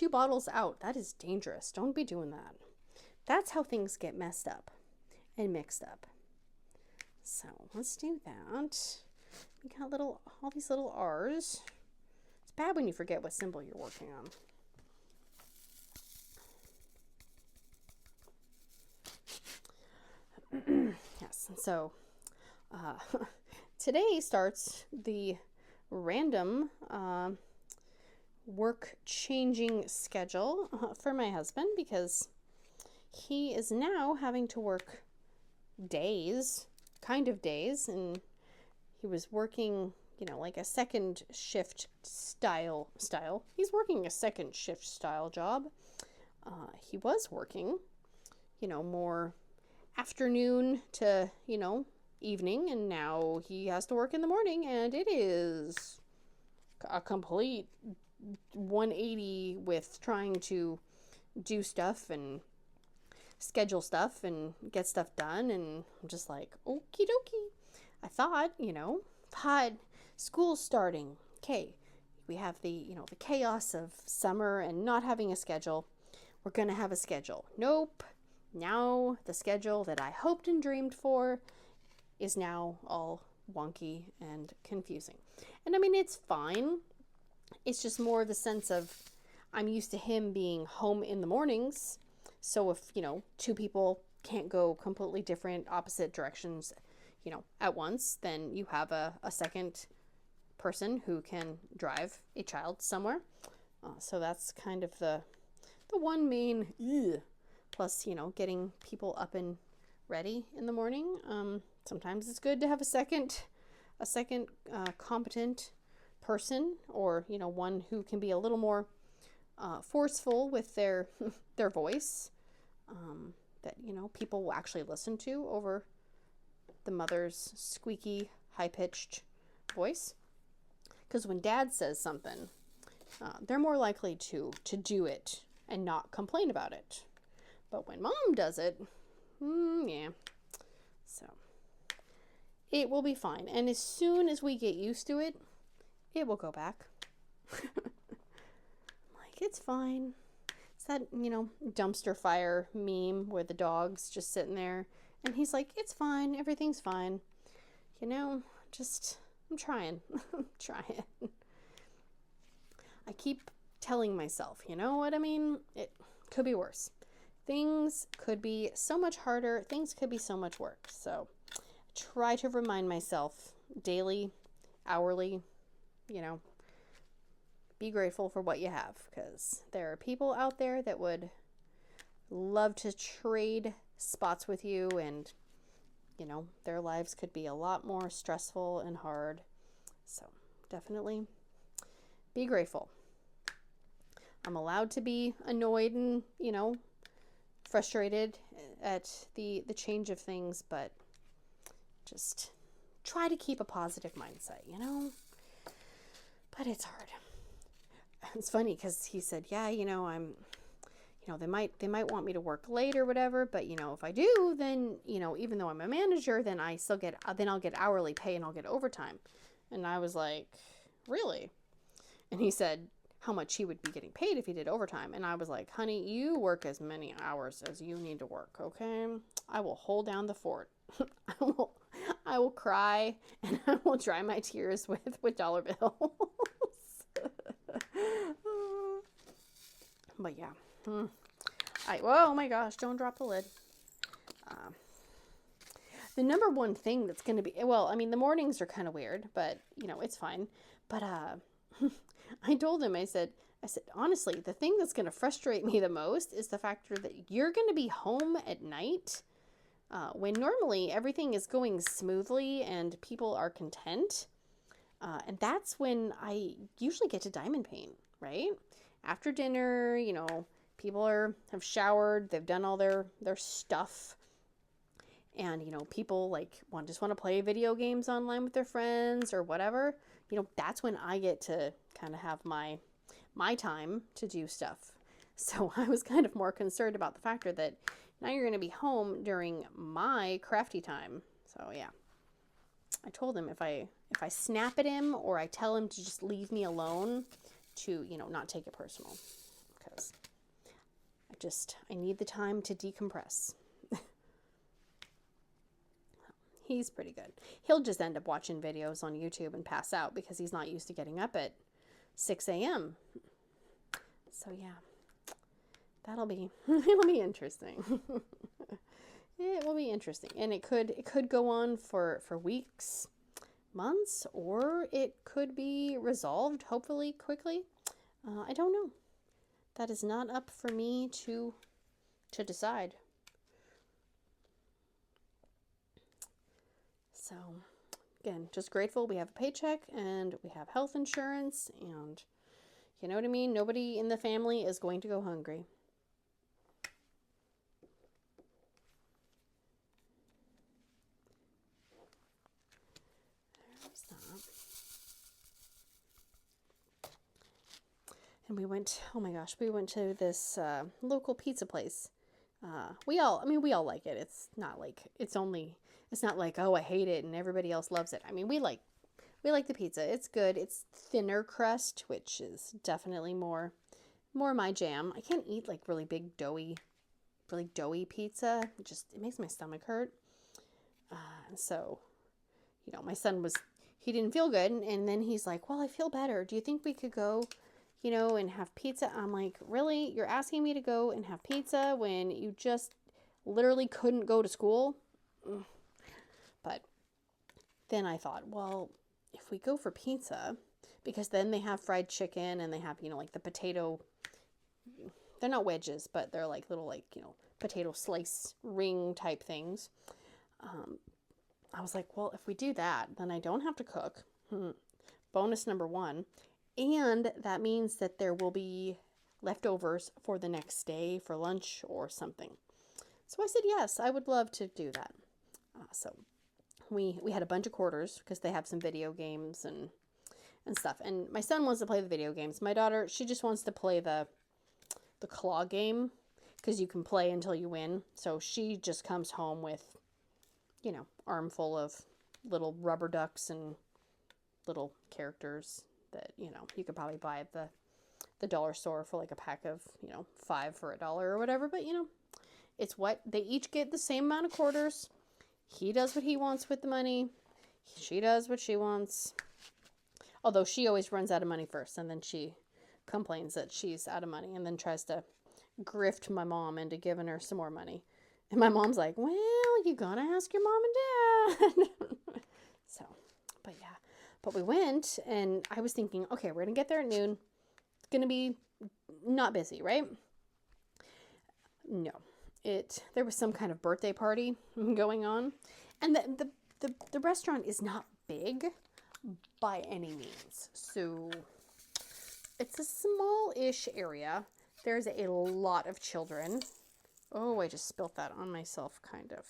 bottles out. That is dangerous. Don't be doing that. That's how things get messed up and mixed up. So let's do that. We got all these little R's. It's bad when you forget what symbol you're working on. Yes, and so today starts the random work changing schedule for my husband, because he is now having to work days, and he was working, like a second shift style. He's working a second shift style job. He was working, more afternoon to, evening, and now he has to work in the morning, and it is a complete 180 with trying to do stuff and schedule stuff and get stuff done, and I'm just like, okie dokie. I thought, school's starting. Okay, we have the chaos of summer and not having a schedule. We're going to have a schedule. Nope. Now the schedule that I hoped and dreamed for is now all wonky and confusing. And I mean, it's fine. It's just more the sense of I'm used to him being home in the mornings. So if, two people can't go completely different opposite directions, at once, then you have a second person who can drive a child somewhere. So that's kind of the one main plus, getting people up and ready in the morning. Sometimes it's good to have a second competent person, or one who can be a little more forceful with their voice, that people will actually listen to over the mother's squeaky, high-pitched voice. Because when dad says something, they're more likely to do it and not complain about it. But when mom does it, yeah. So it will be fine. And as soon as we get used to it, it will go back. Like, it's fine. It's that, dumpster fire meme where the dog's just sitting there and he's like, it's fine. Everything's fine. I'm trying. I'm trying. I keep telling myself, you know what I mean? It could be worse. Things could be so much harder. Things could be so much worse. So try to remind myself daily, hourly, be grateful for what you have, because there are people out there that would love to trade spots with you, and their lives could be a lot more stressful and hard. So definitely be grateful. I'm allowed to be annoyed and frustrated at the change of things, but just try to keep a positive mindset, but it's hard. It's funny because he said, yeah, I'm, they might want me to work late or whatever, but if I do, then, even though I'm a manager, then I'll get hourly pay and I'll get overtime. And I was like, really? And he said how much he would be getting paid if he did overtime. And I was like, honey, you work as many hours as you need to work. Okay. I will hold down the fort. I will cry and I will dry my tears with dollar bills. But yeah. Oh my gosh, don't drop the lid. The number one thing that's going to be, the mornings are kind of weird, but it's fine. But I told him, I said, honestly, the thing that's going to frustrate me the most is the factor that you're going to be home at night when normally everything is going smoothly and people are content. And that's when I usually get to diamond paint, right? After dinner, people have showered, they've done all their stuff. And, people just want to play video games online with their friends or whatever. That's when I get to kind of have my time to do stuff. So I was kind of more concerned about the factor that now you're going to be home during my crafty time. So yeah, I told him if I snap at him or I tell him to just leave me alone, to, not take it personal, because I need the time to decompress. He's pretty good. He'll just end up watching videos on YouTube and pass out because he's not used to getting up at 6 a.m. So yeah, it'll be interesting. It will be interesting. And it could go on for weeks, months, or it could be resolved, hopefully quickly. I don't know. That is not up for me to decide. So, again, just grateful we have a paycheck and we have health insurance, and you know what I mean? Nobody in the family is going to go hungry. There's that. And we went to this local pizza place. We all like it. It's not like it's only It's not like, oh, I hate it and everybody else loves it. I mean, we like the pizza. It's good. It's thinner crust, which is definitely more my jam. I can't eat like really doughy pizza. It makes my stomach hurt. So, you know, my son he didn't feel good. And then he's like, well, I feel better. Do you think we could go, you know, and have pizza? I'm like, really? You're asking me to go and have pizza when you just literally couldn't go to school? But then I thought, well, if we go for pizza, because then they have fried chicken and they have, you know, like the potato, they're not wedges, but they're like little, like, you know, potato slice ring type things. I was like, well, if we do that, then I don't have to cook. Bonus number one. And that means that there will be leftovers for the next day for lunch or something. So I said, yes, I would love to do that. So we had a bunch of quarters because they have some video games and stuff. And my son wants to play the video games. My daughter, she just wants to play the claw game because you can play until you win. So she just comes home with, you know, armful of little rubber ducks and little characters that, you know, you could probably buy at the dollar store for like a pack of, you know, 5 for $1 or whatever. But, you know, it's what they each get the same amount of quarters. He does what he wants with the money. She does what she wants. Although she always runs out of money first, and then she complains that she's out of money and then tries to grift my mom into giving her some more money. And my mom's like, well, you gotta ask your mom and dad. So, but yeah. But we went, and I was thinking, okay, we're gonna get there at noon. It's gonna be not busy, right? No. There was some kind of birthday party going on. And the restaurant is not big by any means. So it's a small-ish area. There's a lot of children. Oh, I just spilt that on myself, kind of.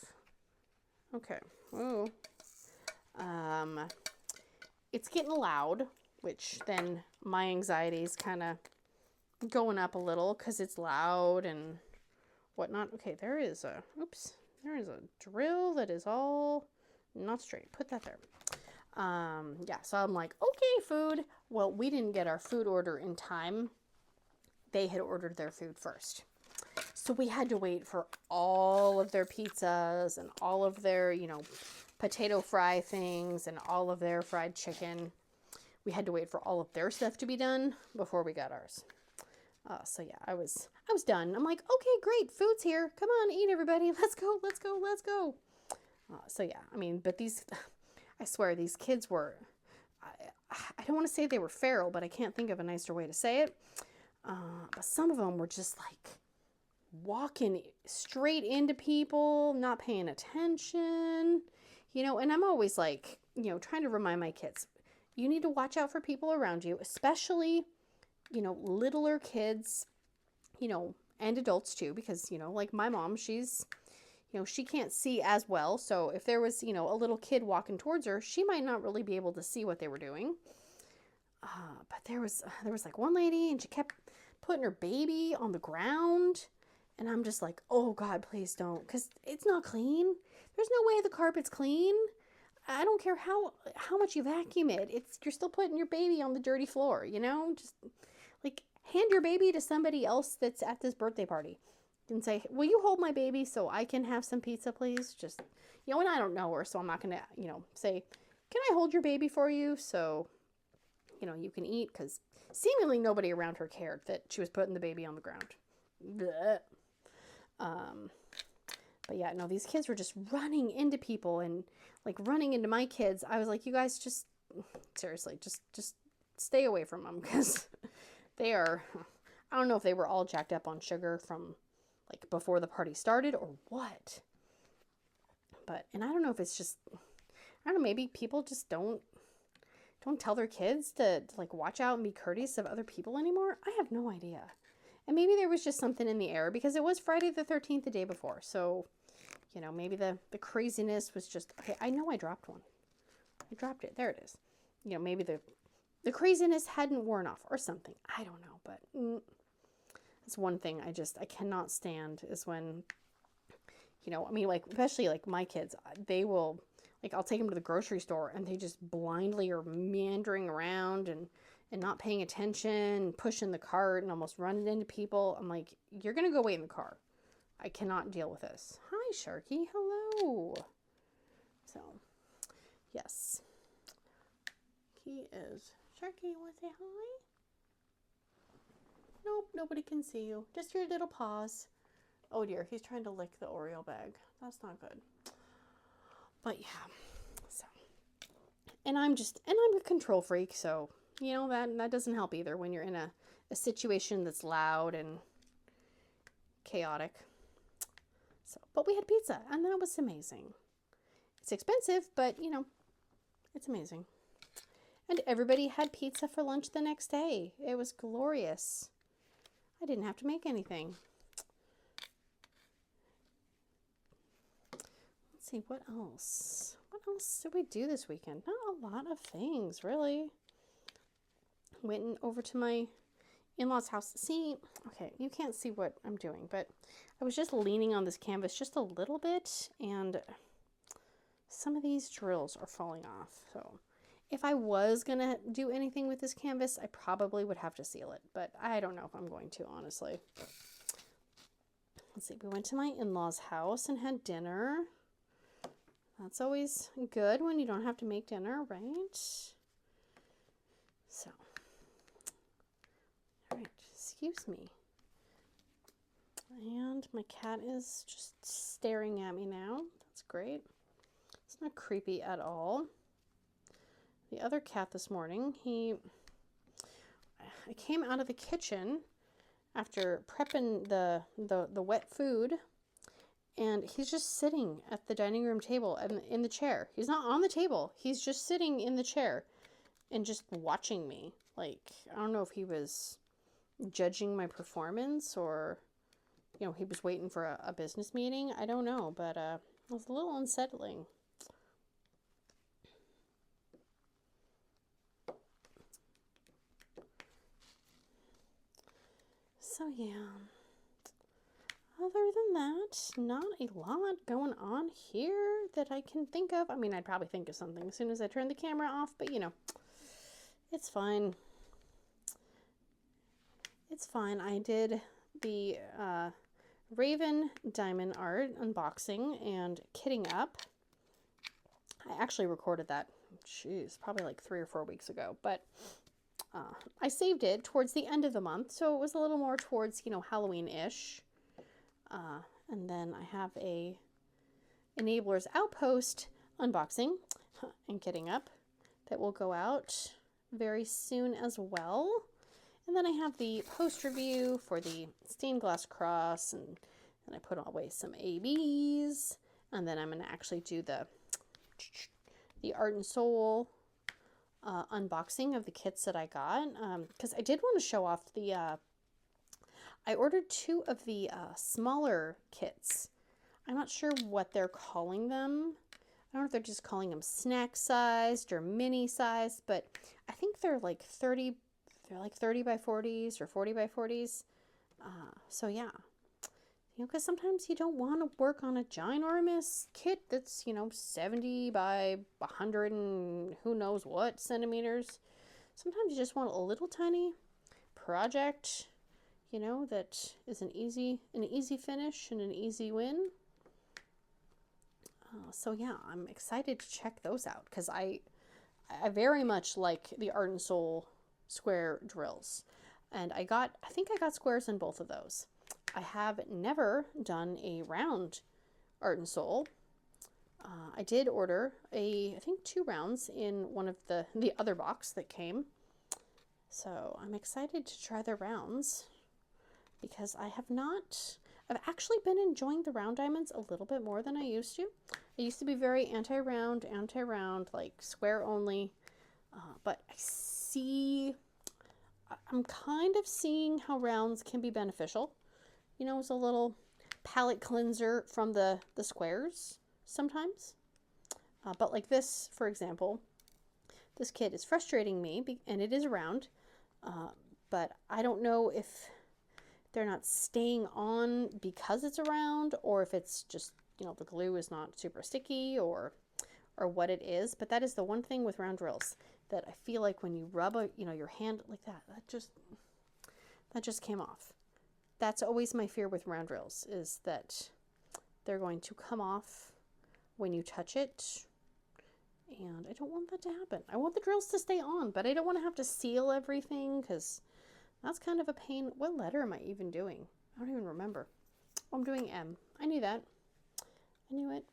Okay. Oh. It's getting loud, which then my anxiety is kind of going up a little because it's loud and whatnot. Okay, there is a drill that is all not straight. Put that there. Yeah, so I'm like, okay, food. Well, we didn't get our food order in time. They had ordered their food first. So we had to wait for all of their pizzas and all of their, you know, potato fry things and all of their fried chicken. We had to wait for all of their stuff to be done before we got ours. So yeah, I was done. I'm like, okay, great, food's here. Come on, eat, everybody. Let's go. So yeah, I mean, but I swear, these kids were, I don't want to say they were feral, but I can't think of a nicer way to say it. But some of them were just like walking straight into people, not paying attention, you know, and I'm always like, you know, trying to remind my kids, you need to watch out for people around you, especially, you know, littler kids, you know, and adults too, because, you know, like my mom, she's, you know, she can't see as well. So if there was, you know, a little kid walking towards her, she might not really be able to see what they were doing. But there was like one lady, and she kept putting her baby on the ground. And I'm just like, oh God, please don't, because it's not clean. There's no way the carpet's clean. I don't care how much you vacuum it. You're still putting your baby on the dirty floor, you know? Just like hand your baby to somebody else that's at this birthday party and say, will you hold my baby so I can have some pizza, please? Just, you know, and I don't know her, so I'm not going to, you know, say, can I hold your baby for you so, you know, you can eat? Because seemingly nobody around her cared that she was putting the baby on the ground. Blech. But yeah, no, these kids were just running into people and like running into my kids. I was like, you guys just, seriously, just stay away from them, because they are, I don't know if they were all jacked up on sugar from like before the party started or what. But, and I don't know if it's just, I don't know, maybe people just don't tell their kids to like watch out and be courteous of other people anymore. I have no idea. And maybe there was just something in the air, because it was Friday the 13th the day before. So, you know, maybe the craziness was just, okay, I know I dropped one. I dropped it. There it is. You know, maybe the craziness hadn't worn off or something. I don't know, but that's one thing I cannot stand is when, You know, I mean, like, especially like my kids, they will, like, I'll take them to the grocery store and they just blindly are meandering around and not paying attention, pushing the cart and almost running into people. I'm like, you're going to go wait in the car. I cannot deal with this. Hi, Sharky. Hello. So, yes. He is. Sharky, you want to say hi? Nope, nobody can see you. Just your little paws. Oh dear, he's trying to lick the Oreo bag. That's not good. But yeah, so. And I'm a control freak, so, you know, that doesn't help either when you're in a situation that's loud and chaotic. So, but we had pizza, and that was amazing. It's expensive, but, you know, it's amazing. And everybody had pizza for lunch the next day. It was glorious. I didn't have to make anything. Let's see, what else? What else did we do this weekend? Not a lot of things, really. Went over to my in-laws' house. See, okay, you can't see what I'm doing, but I was just leaning on this canvas just a little bit, and some of these drills are falling off. So if I was going to do anything with this canvas, I probably would have to seal it, but I don't know if I'm going to, honestly. Let's see, we went to my in-laws' house and had dinner. That's always good when you don't have to make dinner, right? So, all right, excuse me. And my cat is just staring at me now. That's great. It's not creepy at all. The other cat this morning, I came out of the kitchen after prepping the wet food, and he's just sitting at the dining room table and in the chair. He's not on the table. He's just sitting in the chair and just watching me. Like, I don't know if he was judging my performance or, you know, he was waiting for a business meeting. I don't know, but it was a little unsettling. So yeah, other than that, not a lot going on here that I can think of. I mean, I'd probably think of something as soon as I turn the camera off, but you know, it's fine. It's fine. I did the Raven diamond art unboxing and kitting up. I actually recorded that, jeez, probably like 3 or 4 weeks ago, but I saved it towards the end of the month, so it was a little more towards, you know, Halloween-ish. And then I have a Enablers Outpost unboxing and kitting up that will go out very soon as well. And then I have the post review for the stained glass cross, and I put away some ABs, and then I'm going to actually do the Art and Soul unboxing of the kits that I got, because I did want to show off the I ordered 2 of the smaller kits. I'm not sure what they're calling them. I don't know if they're just calling them snack sized or mini sized, but I think they're like 30 by 40s or 40 by 40s. So yeah, you know, because sometimes you don't want to work on a ginormous kit that's, you know, 70 by 100 and who knows what centimeters. Sometimes you just want a little tiny project, you know, that is an easy finish and an easy win. So yeah, I'm excited to check those out because I very much like the Art and Soul square drills, and I think I got squares in both of those. I have never done a round Art and Soul. I did order I think 2 rounds in one of the other box that came, so I'm excited to try the rounds because I've actually been enjoying the round diamonds a little bit more than I used to. I used to be very anti-round, like square only, but I'm kind of seeing how rounds can be beneficial. You know, as a little palette cleanser from the squares sometimes. But like this, for example, this kit is frustrating me, and it is round, but I don't know if they're not staying on because it's around, or if it's just you know, the glue is not super sticky or what it is. But that is the one thing with round drills that I feel like when you rub a, you know, your hand like that, that just came off. That's always my fear with round drills, is that they're going to come off when you touch it. And I don't want that to happen. I want the drills to stay on, but I don't want to have to seal everything, because that's kind of a pain. What letter am I even doing? I don't even remember. Oh, I'm doing M. I knew that. I knew it.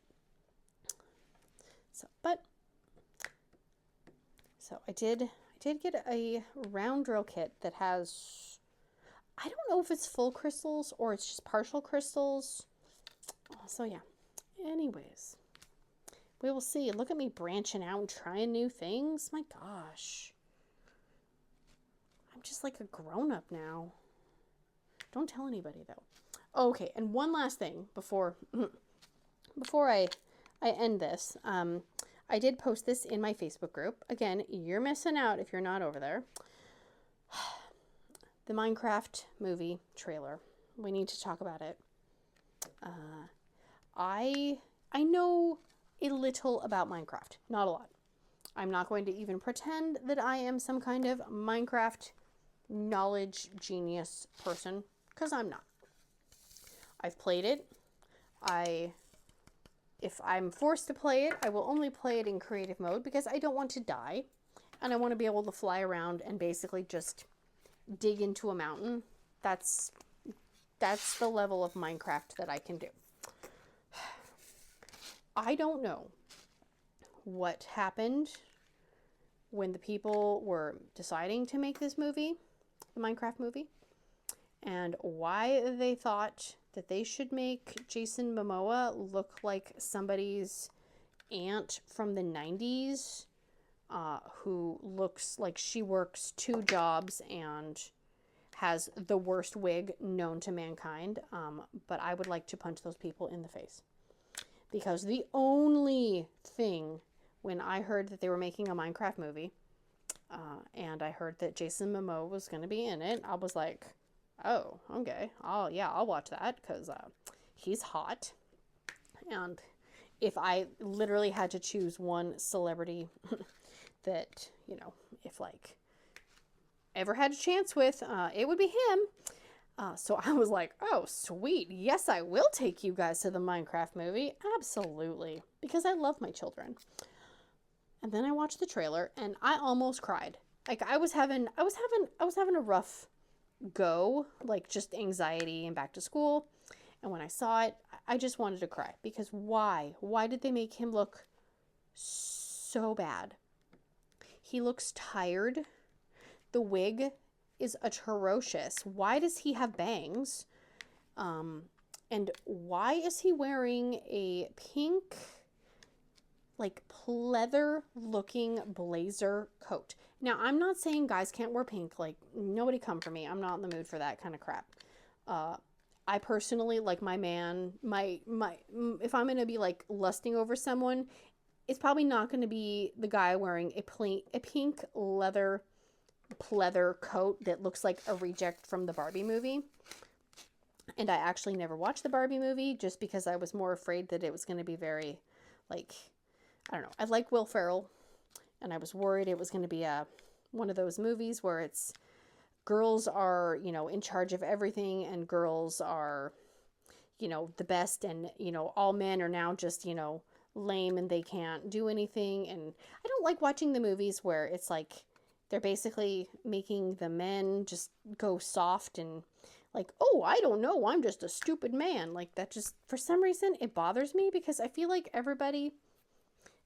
So I did get a round drill kit that has, I don't know if it's full crystals or it's just partial crystals. So yeah. Anyways, we will see. Look at me branching out and trying new things. My gosh. I'm just like a grown-up now. Don't tell anybody though. Okay, and one last thing before I end this. I did post this in my Facebook group. Again, you're missing out if you're not over there. The Minecraft movie trailer. We need to talk about it. I know a little about Minecraft. Not a lot. I'm not going to even pretend that I am some kind of Minecraft knowledge genius person, because I'm not. I've played it. If I'm forced to play it, I will only play it in creative mode, because I don't want to die, and I want to be able to fly around and basically just dig into a mountain. That's the level of Minecraft that I can do. I don't know what happened when the people were deciding to make this movie, the Minecraft movie, and why they thought that they should make Jason Momoa look like somebody's aunt from the 90s, who looks like she works 2 jobs and has the worst wig known to mankind. But I would like to punch those people in the face. Because the only thing, when I heard that they were making a Minecraft movie, and I heard that Jason Momoa was going to be in it, I was like, oh, okay. Oh, yeah, I'll watch that, because he's hot. And if I literally had to choose one celebrity that, you know, if like ever had a chance with, it would be him. So I was like, oh, sweet. Yes, I will take you guys to the Minecraft movie. Absolutely. Because I love my children. And then I watched the trailer and I almost cried. Like I was having a rough go, like just anxiety and back to school. And when I saw it, I just wanted to cry, because why? Why did they make him look so bad? He looks tired. The wig is atrocious. Why does he have bangs? And why is he wearing a pink, like pleather looking blazer coat? Now, I'm not saying guys can't wear pink. Like, nobody come for me. I'm not in the mood for that kind of crap. I personally, like my man, if I'm going to be like lusting over someone, it's probably not going to be the guy wearing a pink leather pleather coat that looks like a reject from the Barbie movie. And I actually never watched the Barbie movie, just because I was more afraid that it was going to be very, like, I don't know. I like Will Ferrell, and I was worried it was going to be one of those movies where it's girls are, you know, in charge of everything, and girls are, you know, the best, and, you know, all men are now just, you know, lame and they can't do anything. And I don't like watching the movies where it's like they're basically making the men just go soft and like, oh, I don't know, I'm just a stupid man. Like, that just, for some reason, it bothers me, because I feel like everybody,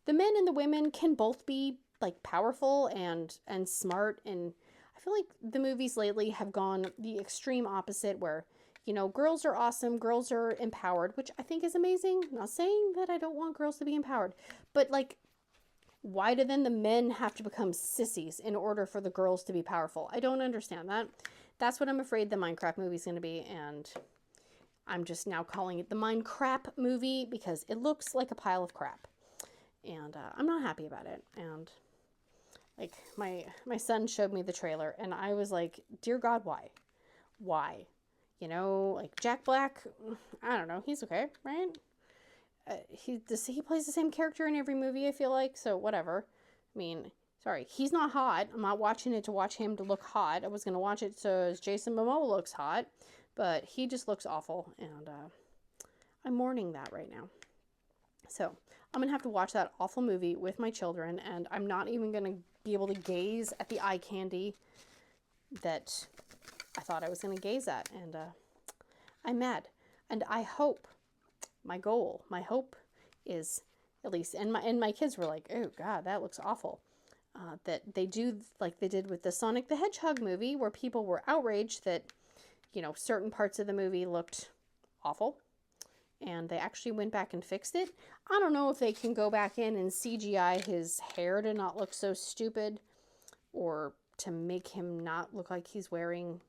the men and the women, can both be like powerful and smart. And I feel like the movies lately have gone the extreme opposite, where, you know, girls are awesome, girls are empowered, which I think is amazing. I'm not saying that I don't want girls to be empowered, but like, why do then the men have to become sissies in order for the girls to be powerful? I don't understand that. That's what I'm afraid the Minecraft movie is going to be, and I'm just now calling it the Minecraft movie because it looks like a pile of crap, and I'm not happy about it. And like my son showed me the trailer, and I was like, dear God, why? Why? You know, like Jack Black, I don't know, he's okay, right? he plays the same character in every movie, I feel like, so whatever. I mean, sorry, he's not hot. I'm not watching it to watch him to look hot. I was going to watch it so as Jason Momoa looks hot, but he just looks awful, and I'm mourning that right now. So I'm going to have to watch that awful movie with my children, and I'm not even going to be able to gaze at the eye candy that I thought I was going to gaze at, and I'm mad. And I hope, my hope is, at least, and my kids were like, oh God, that looks awful. That they do like they did with the Sonic the Hedgehog movie, where people were outraged that, you know, certain parts of the movie looked awful, and they actually went back and fixed it. I don't know if they can go back in and CGI his hair to not look so stupid, or to make him not look like he's wearing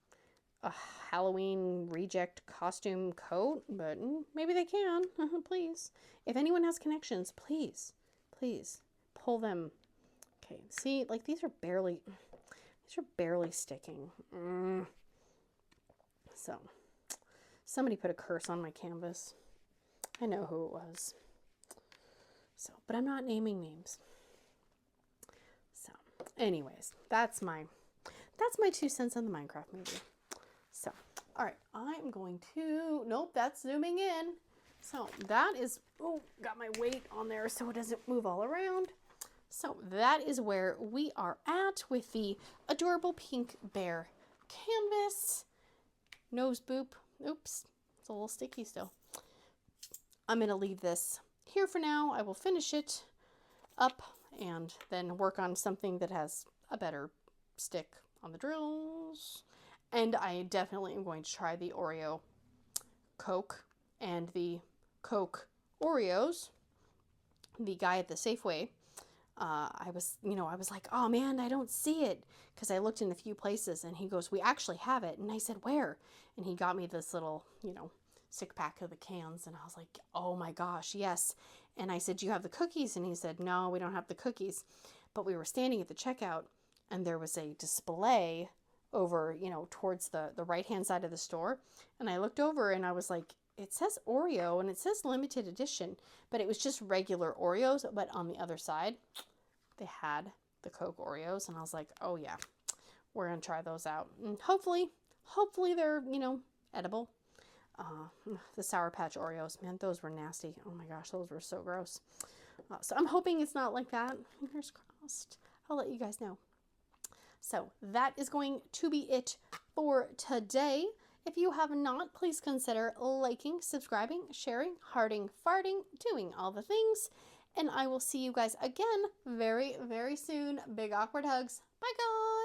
a Halloween reject costume coat, but maybe they can. Please, if anyone has connections, please pull them. Okay, see, like these are barely sticking. So somebody put a curse on my canvas. I know who it was. So, but I'm not naming names. So, anyways, that's my 2 cents on the Minecraft movie. So, all right, I'm going to, nope, that's zooming in. So that is, oh, got my weight on there so it doesn't move all around. So that is where we are at with the adorable pink bear canvas. Nose boop. Oops, it's a little sticky still. I'm going to leave this here for now. I will finish it up and then work on something that has a better stick on the drills. And I definitely am going to try the Oreo Coke and the Coke Oreos. The guy at the Safeway, I was like, oh man, I don't see it, because I looked in a few places, and he goes, we actually have it. And I said, where? And he got me this little, 6-pack of the cans, and I was like, oh my gosh, yes. And I said, do you have the cookies? And he said, no, we don't have the cookies. But we were standing at the checkout, and there was a display over, towards the right-hand side of the store. And I looked over, and I was like, it says Oreo, and it says limited edition, but it was just regular Oreos. But on the other side, they had the Coke Oreos, and I was like, oh yeah, we're going to try those out. And hopefully they're, edible. The Sour Patch Oreos, man, those were nasty. Oh my gosh, those were so gross. So I'm hoping it's not like that. Fingers crossed. I'll let you guys know. So that is going to be it for today. If you have not, please consider liking, subscribing, sharing, hearting, farting, doing all the things. And I will see you guys again very, very soon. Big awkward hugs. Bye, guys.